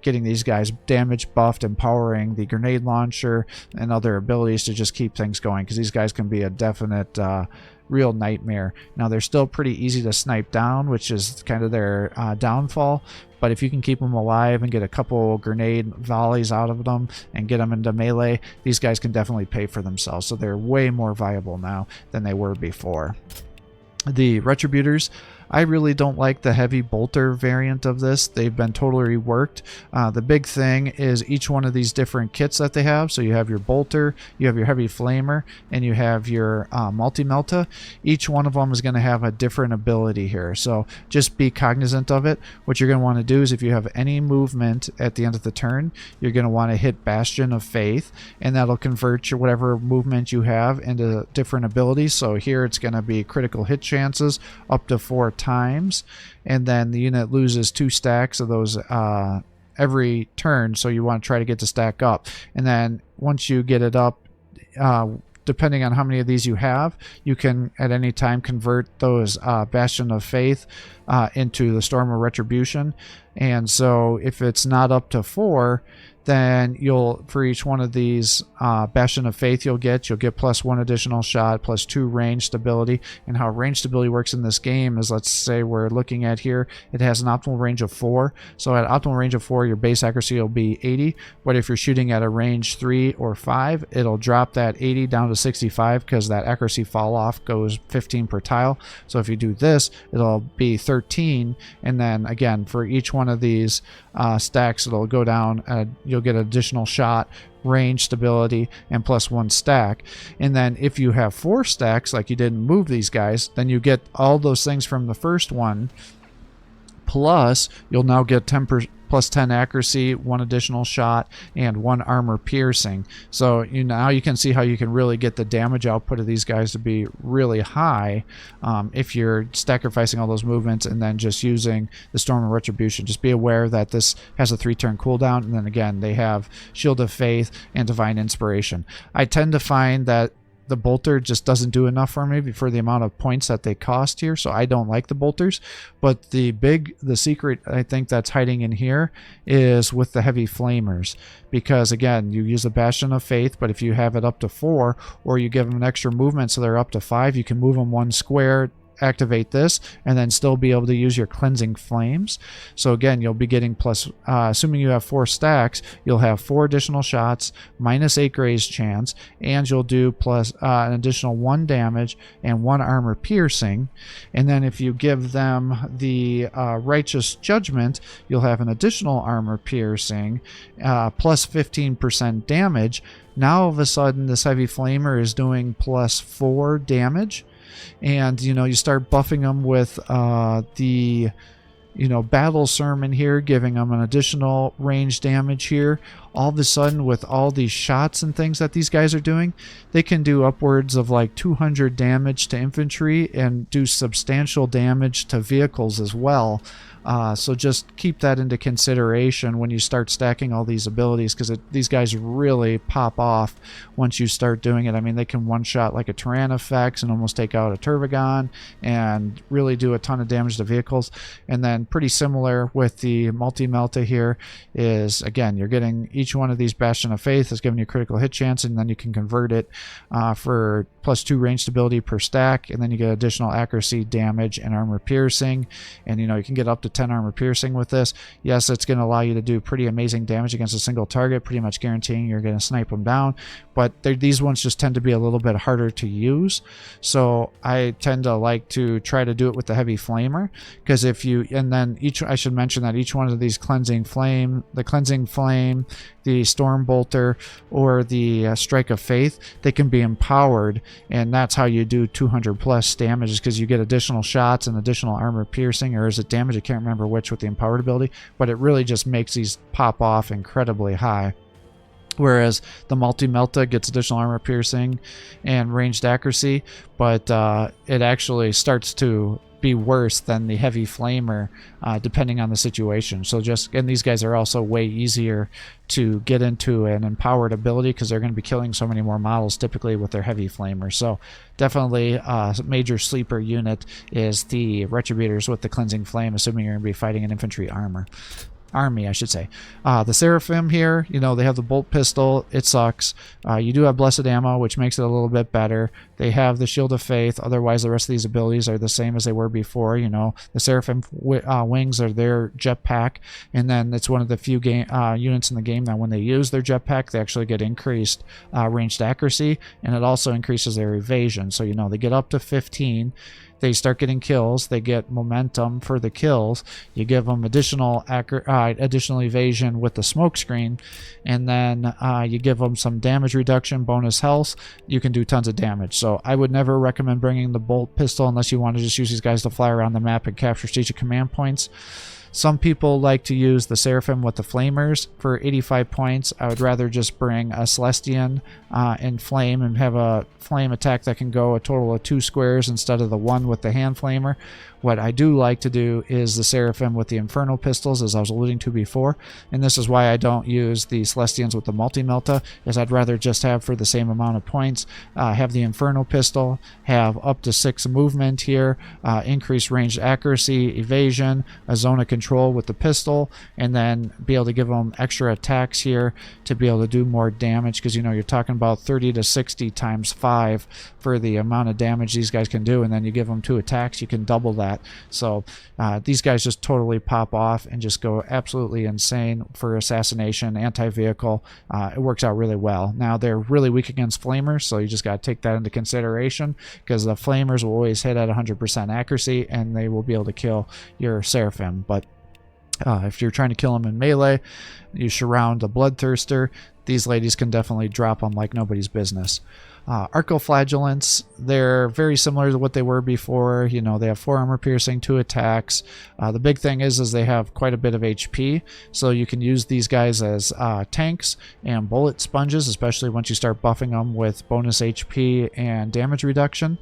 getting these guys damage buffed, empowering the grenade launcher and other abilities to just keep things going, because these guys can be a definite real nightmare. Now they're still pretty easy to snipe down, which is kind of their downfall, but if you can keep them alive and get a couple grenade volleys out of them and get them into melee, these guys can definitely pay for themselves, so they're way more viable now than they were before. The Retributors, I really don't like the heavy bolter variant of this. They've been totally reworked. The big thing is each one of these different kits that they have. So you have your bolter, you have your heavy flamer, and you have your multi-melta. Each one of them is going to have a different ability here. So just be cognizant of it. What you're going to want to do is if you have any movement at the end of the turn, you're going to want to hit Bastion of Faith, and that'll convert your whatever movement you have into different abilities. So here it's going to be critical hit chances up to 4 times, and then the unit loses 2 stacks of those every turn, so you want to try to get to stack up. And then once you get it up, depending on how many of these you have, you can at any time convert those Bastion of Faith into the Storm of Retribution. And so if it's not up to 4, then you'll, for each one of these Bastion of Faith you'll get plus 1 additional shot, plus 2 range stability. And how range stability works in this game is, let's say we're looking at here, it has an optimal range of 4. So at optimal range of 4, your base accuracy will be 80. But if you're shooting at a range 3 or 5, it'll drop that 80 down to 65 because that accuracy fall off goes 15 per tile. So if you do this, it'll be 13. And then again, for each one of these stacks, it'll go down, you'll get additional shot, range stability, and plus 1 stack. And then if you have 4 stacks, like you didn't move these guys, then you get all those things from the first one, plus you'll now get plus 10 accuracy, 1 additional shot, and 1 armor piercing. So now you can see how you can really get the damage output of these guys to be really high if you're sacrificing all those movements and then just using the Storm of Retribution. Just be aware that this has a 3-turn cooldown, and then again they have Shield of Faith and Divine Inspiration. I tend to find that the bolter just doesn't do enough for me for the amount of points that they cost here, so I don't like the bolters. But the secret I think that's hiding in here is with the heavy flamers, because again, you use a Bastion of Faith, but if you have it up to 4, or you give them an extra movement so they're up to 5, you can move them 1 square, activate this, and then still be able to use your cleansing flames. So again, you'll be getting plus, assuming you have 4 stacks, you'll have 4 additional shots, minus 8 graze chance, and you'll do plus an additional 1 damage and 1 armor piercing. And then if you give them the Righteous Judgment, you'll have an additional armor piercing, plus 15% damage. Now all of a sudden this heavy flamer is doing plus 4 damage. and you start buffing them with the battle sermon here, giving them an additional range damage here. All of a sudden, with all these shots and things that these guys are doing, they can do upwards of like 200 damage to infantry and do substantial damage to vehicles as well. So just keep that into consideration when you start stacking all these abilities, because these guys really pop off once you start doing it. I mean, they can one-shot like a Tyrannofex and almost take out a Turvagon and really do a ton of damage to vehicles. And then pretty similar with the Multi-Melta here is, again, you're getting each one of these Bastion of Faith is giving you a critical hit chance, and then you can convert it for +2 range stability per stack, and then you get additional accuracy, damage, and armor piercing. And you can get up to 10 armor piercing with this. Yes, it's going to allow you to do pretty amazing damage against a single target, pretty much guaranteeing you're going to snipe them down. But these ones just tend to be a little bit harder to use. So I tend to like to try to do it with the heavy flamer, because I should mention that each one of these cleansing flame, the storm bolter, or the strike of faith, they can be empowered, and that's how you do 200 plus damage, because you get additional shots and additional armor piercing, or is it damage? I can't remember which with the empowered ability, but it really just makes these pop off incredibly high. Whereas the Multi-Melta gets additional armor piercing and ranged accuracy, but it actually starts to be worse than the heavy flamer depending on the situation. So and these guys are also way easier to get into an empowered ability, because they're going to be killing so many more models typically with their heavy flamer. So definitely a major sleeper unit is the Retributors with the cleansing flame, assuming you're going to be fighting an infantry army, I should say. The Sarapim here, they have the bolt pistol. It sucks. You do have blessed ammo, which makes it a little bit better. They have the shield of faith. Otherwise, the rest of these abilities are the same as they were before. The Sarapim wings are their jetpack, and then it's one of the few units in the game that when they use their jetpack, they actually get increased ranged accuracy, and it also increases their evasion. So they get up to 15. They start getting kills. They get momentum for the kills. You give them additional evasion with the smoke screen, and then you give them some damage reduction, bonus health. You can do tons of damage. So I would never recommend bringing the bolt pistol unless you want to just use these guys to fly around the map and capture strategic command points. Some people like to use the Seraphim with the Flamers for 85 points. I would rather just bring a Celestian and Flame and have a flame attack that can go a total of 2 squares instead of the 1 with the hand flamer. What I do like to do is the Seraphim with the Infernal Pistols, as I was alluding to before, and this is why I don't use the Celestians with the Multi-Melta, is I'd rather just have, for the same amount of points, have the Infernal Pistol, have up to 6 movement here, increased ranged accuracy, evasion, a zone of control with the pistol, and then be able to give them extra attacks here to be able to do more damage, because you're talking about 30 to 60 times 5 for the amount of damage these guys can do, and then you give them 2 attacks, you can double that. So these guys just totally pop off and just go absolutely insane for assassination, anti-vehicle. It works out really well. Now they're really weak against flamers, so you just got to take that into consideration, because the flamers will always hit at 100% accuracy, and they will be able to kill your Seraphim. But if you're trying to kill them in melee, you surround a Bloodthirster. These ladies can definitely drop them like nobody's business. Archoflagulants, they're very similar to what they were before. They have 4 armor piercing, 2 attacks. The big thing is they have quite a bit of HP, so you can use these guys as tanks and bullet sponges, especially once you start buffing them with bonus HP and damage reduction.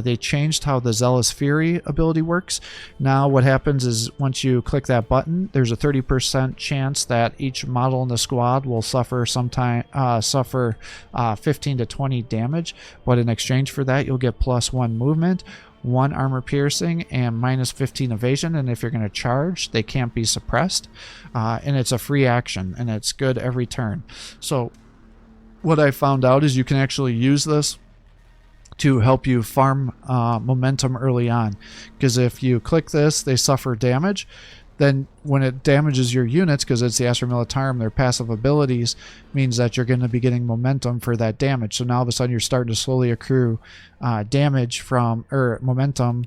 They changed how the Zealous Fury ability works. Now what happens is once you click that button, there's a 30% chance that each model in the squad will suffer 15 to 20 damage, but in exchange for that you'll get +1 movement, 1 armor piercing, and -15 evasion, and if you're going to charge, they can't be suppressed, and it's a free action, and it's good every turn. So what I found out is you can actually use this to help you farm momentum early on, because if you click this, they suffer damage. Then when it damages your units, because it's the Astra Militarum, their passive abilities, means that you're going to be getting momentum for that damage. So now all of a sudden you're starting to slowly accrue damage from, or momentum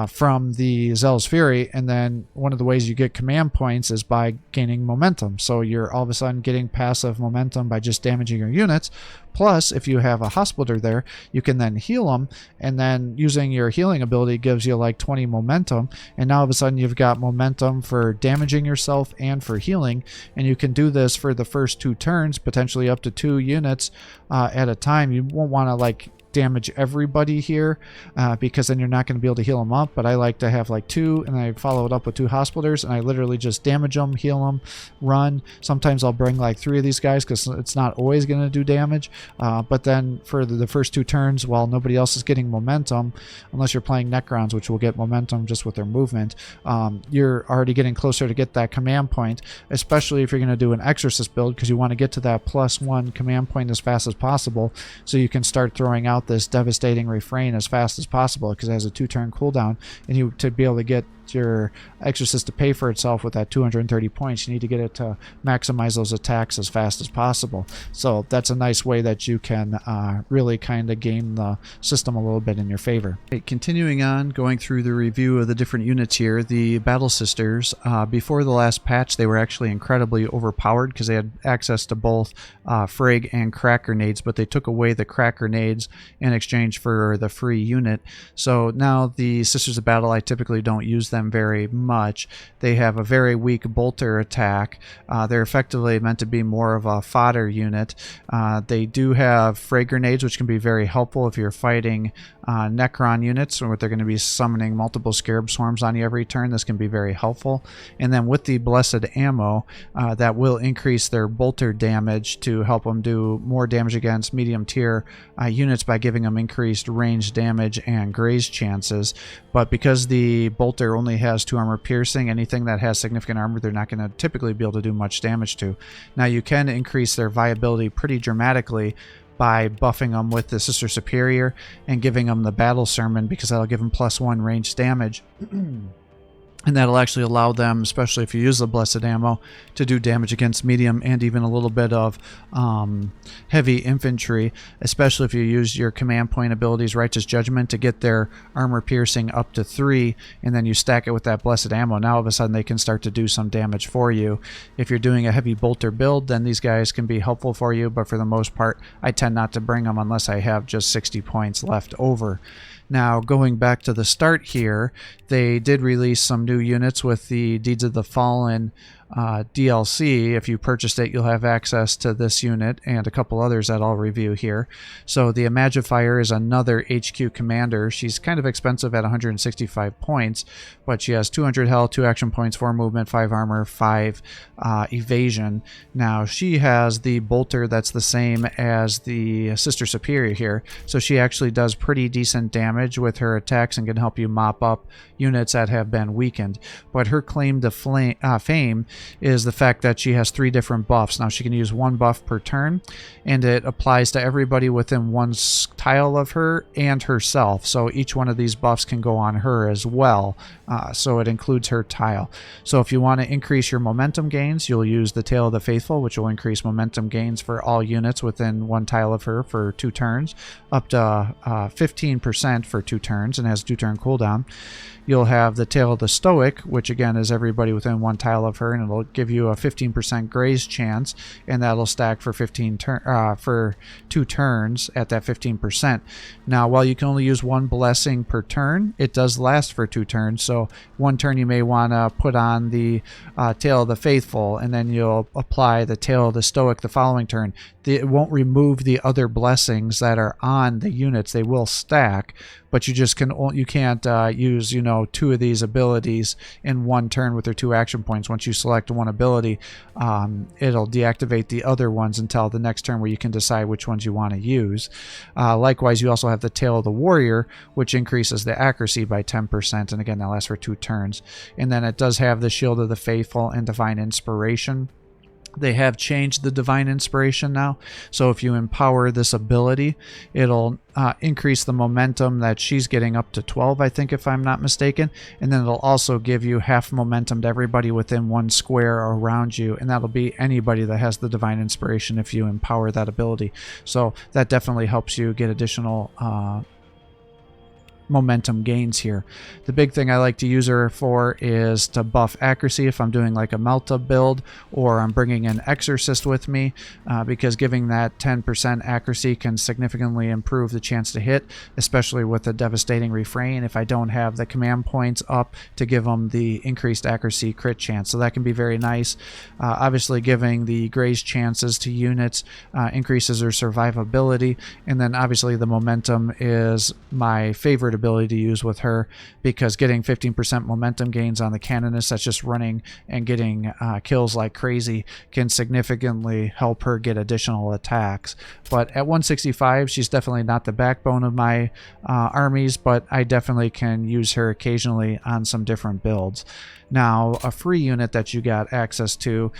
from the Zealous Fury, and then one of the ways you get command points is by gaining momentum. So you're all of a sudden getting passive momentum by just damaging your units. Plus, if you have a hospitaler there, you can then heal them, and then using your healing ability gives you like 20 momentum, and now all of a sudden you've got momentum for damaging yourself and for healing, and you can do this for the first 2 turns, potentially up to 2 units at a time. You won't want to like damage everybody here because then you're not going to be able to heal them up, but I like to have like 2, and I follow it up with 2 hospitalers, and I literally just damage them, heal them, run. Sometimes I'll bring like 3 of these guys because it's not always going to do damage, but then for the first 2 turns, while nobody else is getting momentum, unless you're playing Necrons, which will get momentum just with their movement, you're already getting closer to get that command point, especially if you're going to do an Exorcist build, because you want to get to that +1 command point as fast as possible, so you can start throwing out this devastating refrain as fast as possible, because it has a 2-turn cooldown, and to be able to get your Exorcist to pay for itself with that 230 points, you need to get it to maximize those attacks as fast as possible. So that's a nice way that you can really kind of game the system a little bit in your favor. Okay, continuing on, going through the review of the different units here, the Battle Sisters, before the last patch, they were actually incredibly overpowered because they had access to both frag and crack grenades, but they took away the crack grenades in exchange for the free unit. So now the Sisters of Battle, I typically don't use them very much. They have a very weak bolter attack. They're effectively meant to be more of a fodder unit. They do have frag grenades, which can be very helpful if you're fighting Necron units, or they're going to be summoning multiple Scarab Swarms on you every turn. This can be very helpful. And then with the Blessed Ammo, that will increase their bolter damage to help them do more damage against medium tier units by giving them increased range damage and graze chances. But because the bolter only has 2 armor piercing, anything that has significant armor they're not going to typically be able to do much damage to. Now you can increase their viability pretty dramatically by buffing them with the Sister Superior and giving them the Battle Sermon, because that'll give them +1 range damage. And that'll actually allow them, especially if you use the Blessed Ammo, to do damage against medium and even a little bit of heavy infantry, especially if you use your command point abilities, Righteous Judgment, to get their armor piercing up to 3, and then you stack it with that Blessed Ammo. Now all of a sudden they can start to do some damage for you. If you're doing a heavy bolter build, then these guys can be helpful for you, but for the most part, I tend not to bring them unless I have just 60 points left over. Now, going back to the start here, they did release some new units with the Deeds of the Fallen DLC. If you purchased it, you'll have access to this unit and a couple others that I'll review here. So the Imagifier is another HQ commander. She's kind of expensive at 165 points, but she has 200 health, 2 action points, 4 movement, 5 armor, 5 evasion. Now she has the bolter that's the same as the Sister Superior here, so she actually does pretty decent damage with her attacks and can help you mop up units that have been weakened. But her claim to fame is the fact that she has 3 different buffs. Now she can use 1 buff per turn, and it applies to everybody within 1 tile of her and herself. So each one of these buffs can go on her as well. So it includes her tile. So if you want to increase your momentum gains, you'll use the Tale of the Faithful, which will increase momentum gains for all units within 1 tile of her for 2 turns, up to 15% for 2 turns, and has 2-turn cooldown. You'll have the Tale of the Stoic, which again is everybody within 1 tile of her, and it'll give you a 15% graze chance, and that'll stack for 2 turns at that 15%. Now, while you can only use 1 blessing per turn, it does last for 2 turns. So 1 turn you may want to put on the Tale of the Faithful, and then you'll apply the Tale of the Stoic the following turn. It won't remove the other blessings that are on the units. They will stack, but you can't use 2 of these abilities in 1 turn with their 2 action points. Once you select 1 ability, it'll deactivate the other ones until the next turn, where you can decide which ones you want to use. Likewise, you also have the Tale of the Warrior, which increases the accuracy by 10%, and again that lasts for 2 turns. And then it does have the Shield of the Faithful and Divine Inspiration. They have changed the Divine Inspiration now, so if you empower this ability, it'll increase the momentum that she's getting up to 12, I think, if I'm not mistaken, and then it'll also give you half momentum to everybody within 1 square around you, and that'll be anybody that has the Divine Inspiration if you empower that ability. So that definitely helps you get additional momentum gains here. The big thing I like to use her for is to buff accuracy if I'm doing like a Melta build, or I'm bringing an Exorcist with me, because giving that 10% accuracy can significantly improve the chance to hit, especially with a devastating refrain if I don't have the command points up to give them the increased accuracy crit chance. So that can be very nice. Obviously giving the graze chances to units increases their survivability, and then obviously the momentum is my favorite ability to use with her, because getting 15% momentum gains on the canonist that's just running and getting kills like crazy can significantly help her get additional attacks. But at 165, she's definitely not the backbone of my armies, but I definitely can use her occasionally on some different builds. Now, a free unit that you got access to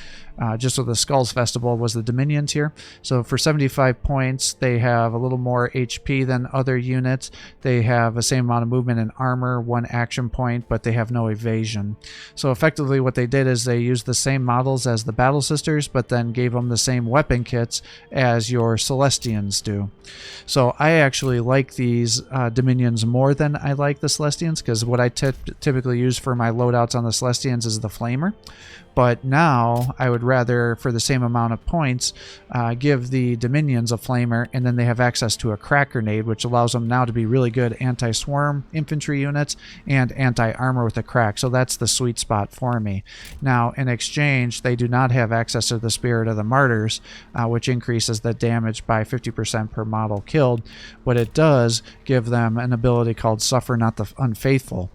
just with the Skulls Festival was the Dominions here. So for 75 points, they have a little more HP than other units. They have the same amount of movement and armor, 1 action point, but they have no evasion. So effectively what they did is they used the same models as the Battle Sisters, but then gave them the same weapon kits as your Celestians do. So I actually like these Dominions more than I like the Celestians, because what I typically use for my loadouts on the Celestians is the Flamer. But now I would rather, for the same amount of points, give the Dominions a Flamer, and then they have access to a Crack Grenade, which allows them now to be really good anti-swarm infantry units and anti-armor with a crack. So that's the sweet spot for me. Now, in exchange, they do not have access to the Spirit of the Martyrs, which increases the damage by 50% per model killed, but it does give them an ability called Suffer Not the Unfaithful.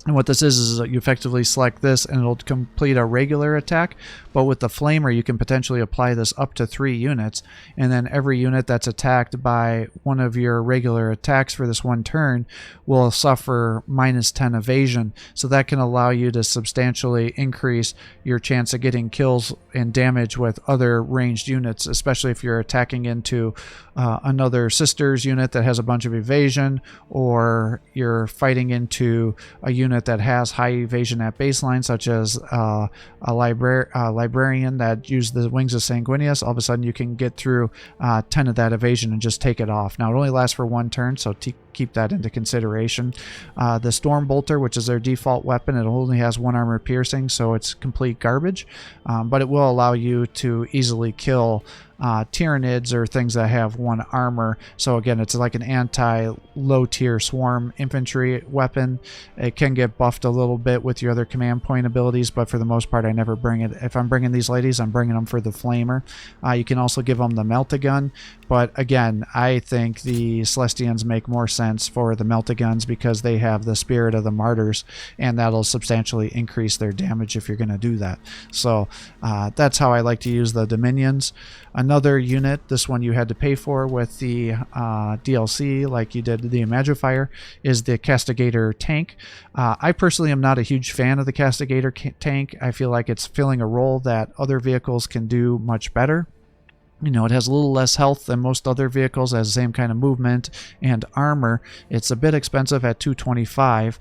And what this is you effectively select this and it'll complete a regular attack, but with the Flamer you can potentially apply this up to 3 units, and then every unit that's attacked by one of your regular attacks for this one turn will suffer -10 evasion. So that can allow you to substantially increase your chance of getting kills and damage with other ranged units, especially if you're attacking into another Sisters unit that has a bunch of evasion, or you're fighting into a unit that has high evasion at baseline, such as a librarian that used the Wings of Sanguinius. All of a sudden you can get through 10 of that evasion and just take it off. Now it only lasts for 1 turn, so keep that into consideration. The Storm Bolter, which is their default weapon, it only has 1 armor piercing, so it's complete garbage, but it will allow you to easily kill Tyranids or things that have 1 armor. So again, it's like an anti-low tier swarm infantry weapon. It can get buffed a little bit with your other command point abilities, but for the most part I never bring it. If I'm bringing these ladies, I'm bringing them for the Flamer. You can also give them the Melt-A-Gun, but again, I think the Celestians make more sense for the Melt-A-Guns because they have the Spirit of the Martyrs, and that'll substantially increase their damage if you're going to do that. So that's how I like to use the Dominions. Another unit, this one you had to pay for with the DLC, like you did the Imagifier, is the Castigator tank. I personally am not a huge fan of the Castigator tank. I feel like it's filling a role that other vehicles can do much better. You know, it has a little less health than most other vehicles, has the same kind of movement and armor. It's a bit expensive at $225.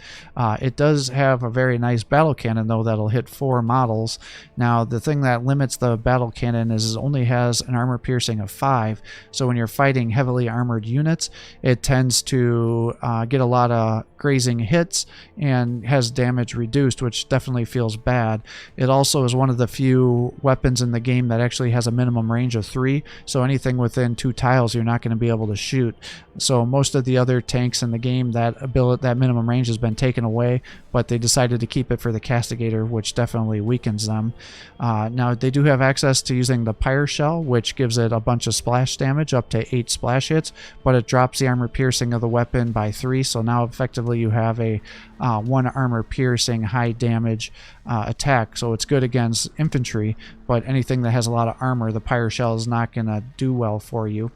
It does have a very nice battle cannon, though, that'll hit 4 models. Now, the thing that limits the battle cannon is it only has an armor piercing of 5. So when you're fighting heavily armored units, it tends to get a lot of grazing hits and has damage reduced, which definitely feels bad. It also is one of the few weapons in the game that actually has a minimum range of 3. So anything within 2 tiles you're not going to be able to shoot. So most of the other tanks in the game, that minimum range has been taken away, but they decided to keep it for the Castigator, which definitely weakens them. Now they do have access to using the Pyre Shell, which gives it a bunch of splash damage, up to 8 splash hits, but it drops the armor piercing of the weapon by 3. So now effectively you have a 1 armor piercing high damage attack. So it's good against infantry, but anything that has a lot of armor, the Pyre Shell is not going to do well for you.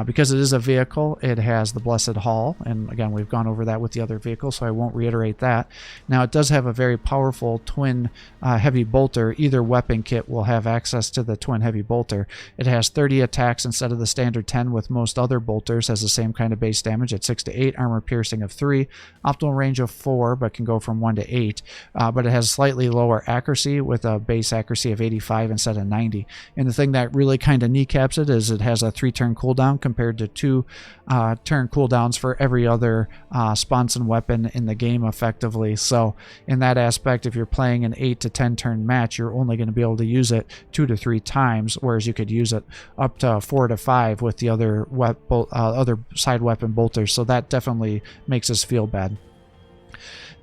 Because it is a vehicle, it has the Blessed Hall, and again we've gone over that with the other vehicles, so I won't reiterate that. Now it does have a very powerful twin heavy bolter. Either weapon kit will have access to the twin heavy bolter. It has 30 attacks instead of the standard 10 with most other bolters, has the same kind of base damage at 6 to 8, armor piercing of 3, optimal range of 4, 4, but can go from 1 to 8. But it has slightly lower accuracy with a base accuracy of 85 instead of 90. And the thing that really kind of kneecaps it is it has a 3-turn cooldown compared to 2-turn cooldowns for every other sponson weapon in the game effectively. So in that aspect, if you're playing an 8 to 10 turn match, you're only going to be able to use it 2 to 3 times, whereas you could use it up to 4 to 5 with the other side weapon bolters. So that definitely makes us feel bad.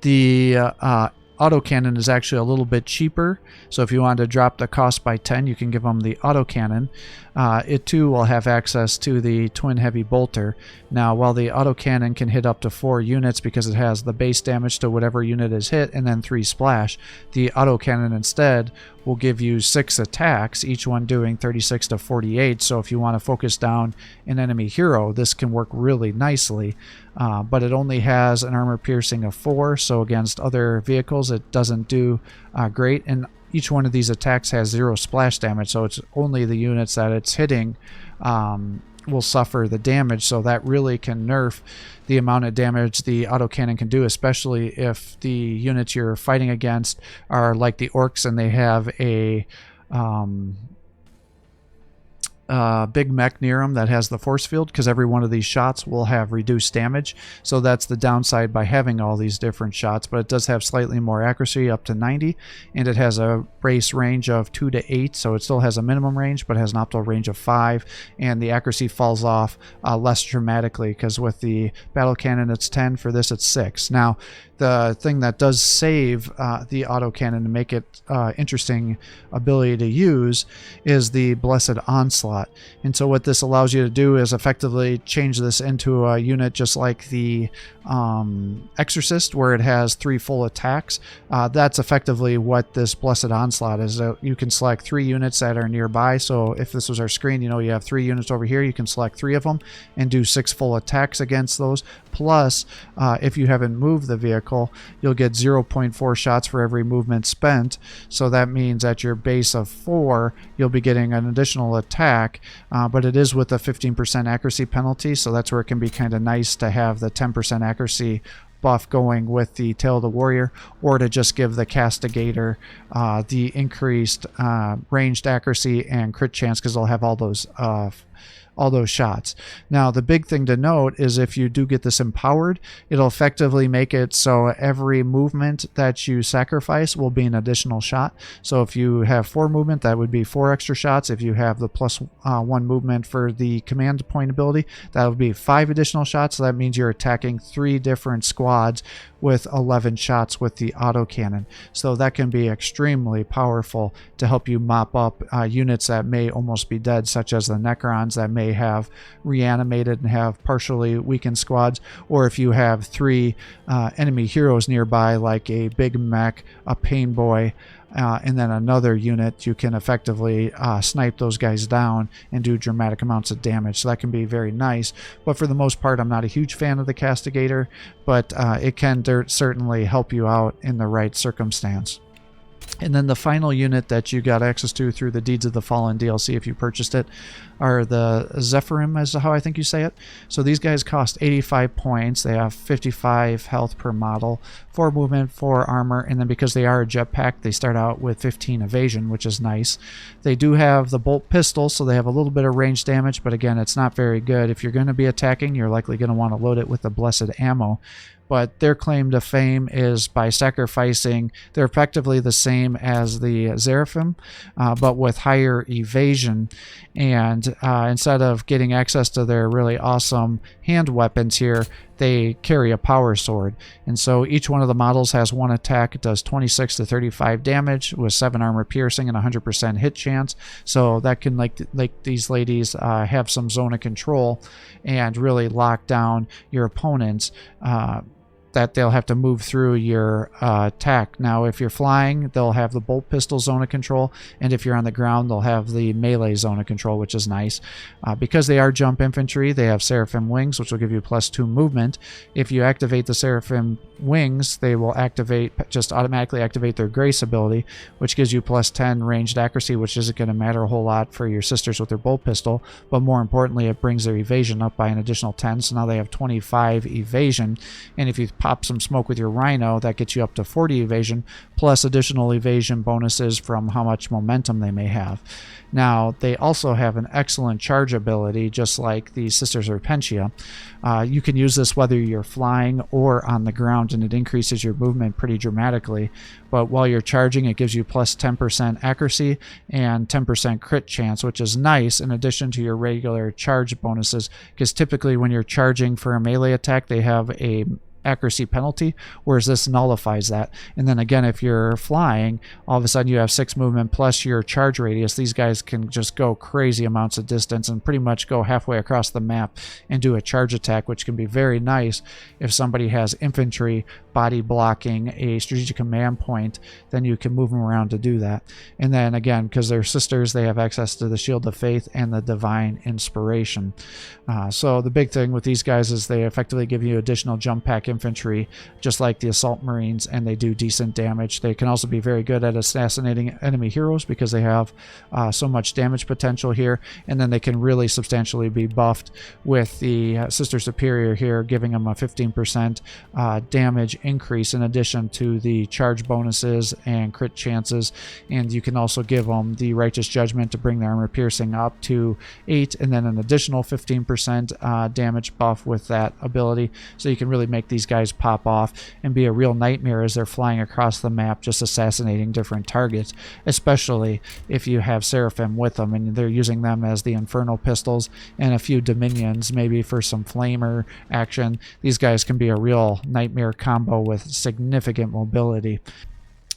The autocannon is actually a little bit cheaper, so if you want to drop the cost by 10, you can give them the autocannon. It too will have access to the twin heavy bolter. Now, while the autocannon can hit up to 4 units because it has the base damage to whatever unit is hit and then 3 splash, the autocannon instead will give you 6 attacks, each one doing 36 to 48. So if you want to focus down an enemy hero, this can work really nicely. But it only has an armor piercing of 4, so against other vehicles it doesn't do great. And each one of these attacks has 0 splash damage, so it's only the units that it's hitting will suffer the damage. So that really can nerf the amount of damage the autocannon can do, especially if the units you're fighting against are like the orcs and they have a big mech near them that has the force field, because every one of these shots will have reduced damage. So that's the downside by having all these different shots, but it does have slightly more accuracy, up to 90, and it has a base range of 2 to 8, so it still has a minimum range but has an optimal range of 5, and the accuracy falls off less dramatically, because with the battle cannon it's 10, for this it's 6. Now the thing that does save the autocannon to make it interesting ability to use is the Blessed Onslaught. And so what this allows you to do is effectively change this into a unit just like the Exorcist, where it has 3 full attacks. That's effectively what this Blessed Onslaught is. You can select 3 units that are nearby. So if this was our screen, you know, you have 3 units over here, you can select 3 of them and do 6 full attacks against those. Plus, if you haven't moved the vehicle, you'll get 0.4 shots for every movement spent. So that means at your base of 4, you'll be getting an additional attack, but it is with a 15% accuracy penalty. So that's where it can be kind of nice to have the 10% accuracy buff going with the Tail of the Warrior, or to just give the Castigator the increased ranged accuracy and crit chance, because they'll have all those shots. Now, the big thing to note is if you do get this empowered, it'll effectively make it so every movement that you sacrifice will be an additional shot. So if you have 4 movement, that would be 4 extra shots. If you have the plus 1 movement for the command point ability, that would be 5 additional shots. So that means you're attacking 3 different squads with 11 shots with the autocannon. So that can be extremely powerful to help you mop up units that may almost be dead, such as the Necrons that may have reanimated and have partially weakened squads, or if you have 3 enemy heroes nearby, like a big mech, a pain boy, and then another unit, you can effectively snipe those guys down and do dramatic amounts of damage. So that can be very nice. But for the most part, I'm not a huge fan of the Castigator, but it can certainly help you out in the right circumstance. And then the final unit that you got access to through the Deeds of the Fallen DLC, if you purchased it, are the Zephyrim, is how I think you say it. So these guys cost 85 points. They have 55 health per model, 4 movement, 4 armor, and then because they are a jetpack, they start out with 15 evasion, which is nice. They do have the bolt pistol, so they have a little bit of range damage, but again, it's not very good. If you're going to be attacking, you're likely going to want to load it with the Blessed Ammo. But their claim to fame is by sacrificing, they're effectively the same as the Sarapim, but with higher evasion. And instead of getting access to their really awesome hand weapons here, they carry a power sword. And so each one of the models has 1 attack. It does 26 to 35 damage with 7 armor piercing and 100% hit chance. So that can, like these ladies, have some zone of control and really lock down your opponents. That they'll have to move through your attack. Now, if you're flying, they'll have the bolt pistol zone of control, and if you're on the ground, they'll have the melee zone of control, which is nice. Because they are jump infantry, they have Seraphim wings, which will give you +2 movement. If you activate the Seraphim wings, they will just automatically activate their grace ability, which gives you +10 ranged accuracy, which isn't going to matter a whole lot for your sisters with their bolt pistol, but more importantly, it brings their evasion up by an additional 10, so now they have 25 evasion. And if you pop some smoke with your Rhino, that gets you up to 40 evasion, plus additional evasion bonuses from how much momentum they may have. Now, they also have an excellent charge ability, just like the Sisters of Repentia. You can use this whether you're flying or on the ground, and it increases your movement pretty dramatically. But while you're charging, it gives you plus 10% accuracy and 10% crit chance, which is nice in addition to your regular charge bonuses, because typically when you're charging for a melee attack, they have a accuracy penalty, whereas this nullifies that. And then again, if you're flying, all of a sudden you have 6 movement plus your charge radius. These guys can just go crazy amounts of distance and pretty much go halfway across the map and do a charge attack, which can be very nice if somebody has infantry body blocking a strategic command point. Then you can move them around to do that. And then again, because they're sisters, they have access to the Shield of Faith and the Divine Inspiration. So the big thing with these guys is they effectively give you additional jump pack infantry, just like the Assault Marines, and they do decent damage. They can also be very good at assassinating enemy heroes because they have so much damage potential here, and then they can really substantially be buffed with the Sister Superior here, giving them a 15% damage increase in addition to the charge bonuses and crit chances. And you can also give them the Righteous Judgment to bring their armor piercing up to 8, and then an additional 15% damage buff with that ability. So you can really make these guys pop off and be a real nightmare as they're flying across the map, just assassinating different targets, especially if you have Sarapim with them and they're using them as the Infernal Pistols and a few Dominions, maybe for some Flamer action. These guys can be a real nightmare combo with significant mobility.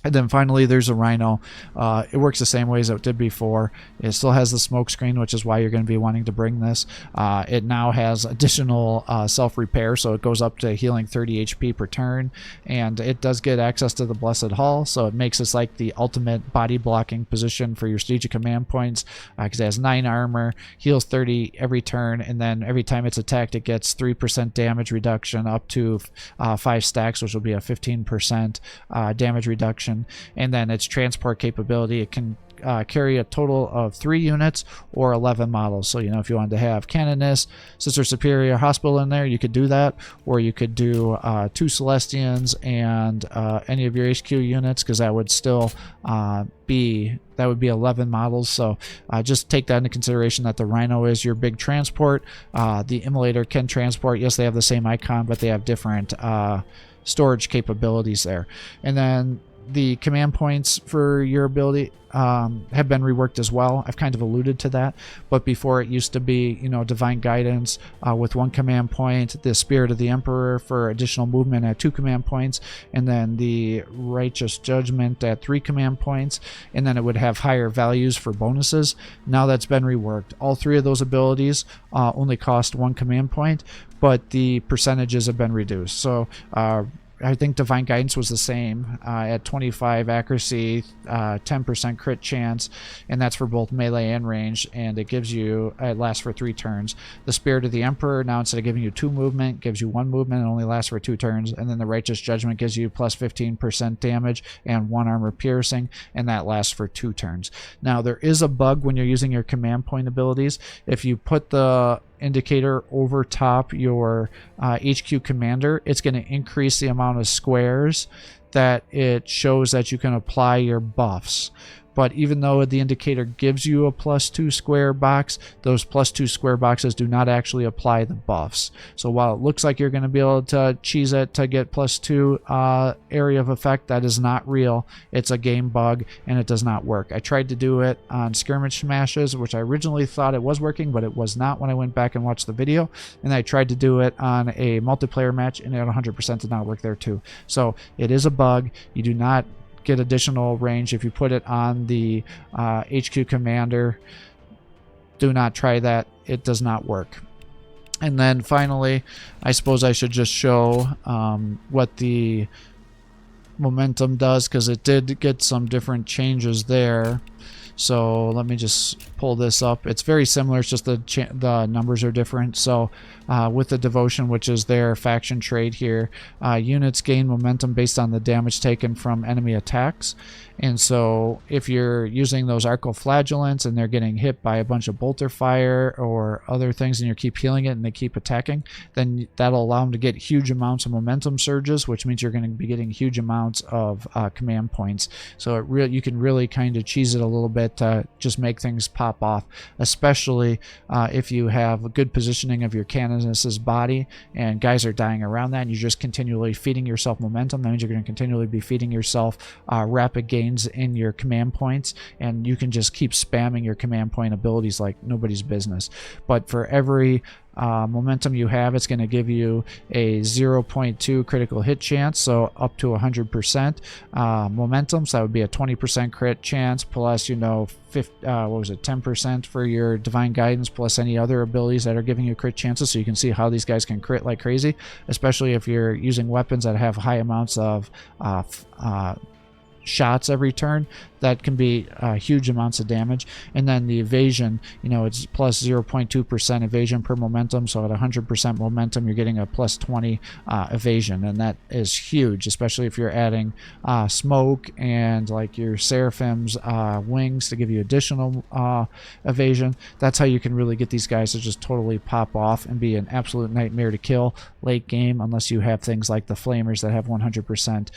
And then finally, there's a Rhino. It works the same way as it did before. It still has the smoke screen, which is why you're going to be wanting to bring this. It now has additional self-repair, so it goes up to healing 30 HP per turn. And it does get access to the Blessed Hall, so it makes this like the ultimate body blocking position for your strategic command points, because it has 9 armor, heals 30 every turn, and then every time it's attacked, it gets 3% damage reduction up to 5 stacks, which will be a 15% damage reduction. And then its transport capability, it can carry a total of 3 units or 11 models. So, if you wanted to have Canonist, Sister Superior, Hospital in there, you could do that. Or you could do 2 Celestians and any of your HQ units, because that would still be 11 models. So just take that into consideration, that the Rhino is your big transport. The Emulator can transport. Yes, they have the same icon, but they have different storage capabilities there. And then the command points for your ability have been reworked as well. I've kind of alluded to that, but before it used to be, Divine Guidance with 1 command point, the Spirit of the Emperor for additional movement at 2 command points, and then the Righteous Judgment at 3 command points, and then it would have higher values for bonuses. Now that's been reworked. All 3 of those abilities only cost 1 command point, but the percentages have been reduced. So I think Divine Guidance was the same at 25 accuracy, 10% crit chance, and that's for both melee and range, and it lasts for 3 turns. The Spirit of the Emperor, now instead of giving you 2 movement, gives you 1 movement and only lasts for 2 turns, and then the Righteous Judgment gives you plus 15% damage and 1 armor piercing, and that lasts for 2 turns. Now, there is a bug when you're using your command point abilities. If you put the indicator over top your HQ commander, it's going to increase the amount of squares that it shows that you can apply your buffs. But even though the indicator gives you a +2 square box, those +2 square boxes do not actually apply the buffs. So while it looks like you're going to be able to cheese it to get +2 area of effect, that is not real. It's a game bug and it does not work. I tried to do it on skirmish smashes, which I originally thought it was working, but it was not when I went back and watched the video. And I tried to do it on a multiplayer match, and it 100% did not work there too. So it is a bug. You do not get additional range if you put it on the HQ commander. Do not try that. It does not work. And then finally, I suppose I should just show what the momentum does, because it did get some different changes there. So let me just pull this up. It's very similar. It's just the numbers are different. So with the devotion, which is their faction trait here, units gain momentum based on the damage taken from enemy attacks. And so if you're using those Archoflagulants and they're getting hit by a bunch of bolter fire or other things and you keep healing it and they keep attacking, then that'll allow them to get huge amounts of momentum surges, which means you're going to be getting huge amounts of command points. So you can really kind of cheese it a little bit to just make things pop off, especially if you have a good positioning of your canonist's body and guys are dying around that and you're just continually feeding yourself momentum. That means you're going to continually be feeding yourself rapid gains in your command points, and you can just keep spamming your command point abilities like nobody's business. But for every momentum you have, it's going to give you a 0.2 critical hit chance, so up to 100% momentum. So that would be a 20% crit chance plus, you know, 10% for your divine guidance plus any other abilities that are giving you crit chances. So you can see how these guys can crit like crazy, especially if you're using weapons that have high amounts of shots every turn. That can be huge amounts of damage. And then the evasion, you know, it's plus 0.2% evasion per momentum. So at 100% momentum, you're getting a plus 20 evasion, and that is huge, especially if you're adding smoke and like your Sarapim's wings to give you additional evasion. That's how you can really get these guys to just totally pop off and be an absolute nightmare to kill late game, unless you have things like the flamers that have 100%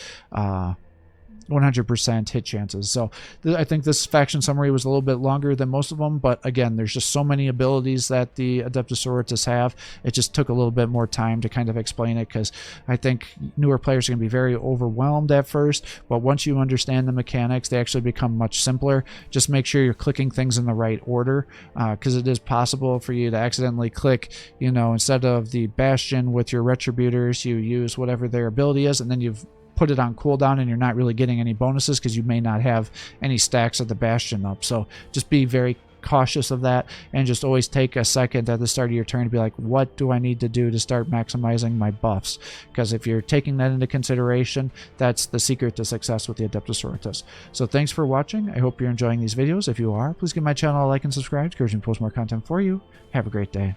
hit chances. So I think this faction summary was a little bit longer than most of them, but again, there's just so many abilities that the Adepta Sororitas have. It just took a little bit more time to kind of explain it, because I think newer players are going to be very overwhelmed at first, but once you understand the mechanics, they actually become much simpler. Just make sure you're clicking things in the right order, because it is possible for you to accidentally click, you know, instead of the Bastion with your Retributors, you use whatever their ability is, and then you've put it on cooldown and you're not really getting any bonuses because you may not have any stacks of the Bastion up. So just be very cautious of that, and just always take a second at the start of your turn to be like, what do I need to do to start maximizing my buffs? Because if you're taking that into consideration, that's the secret to success with the Adepta Sororitas. So thanks for watching. I hope you're enjoying these videos. If you are, please give my channel a like and subscribe. Encourage me to post more content for you. Have a great day.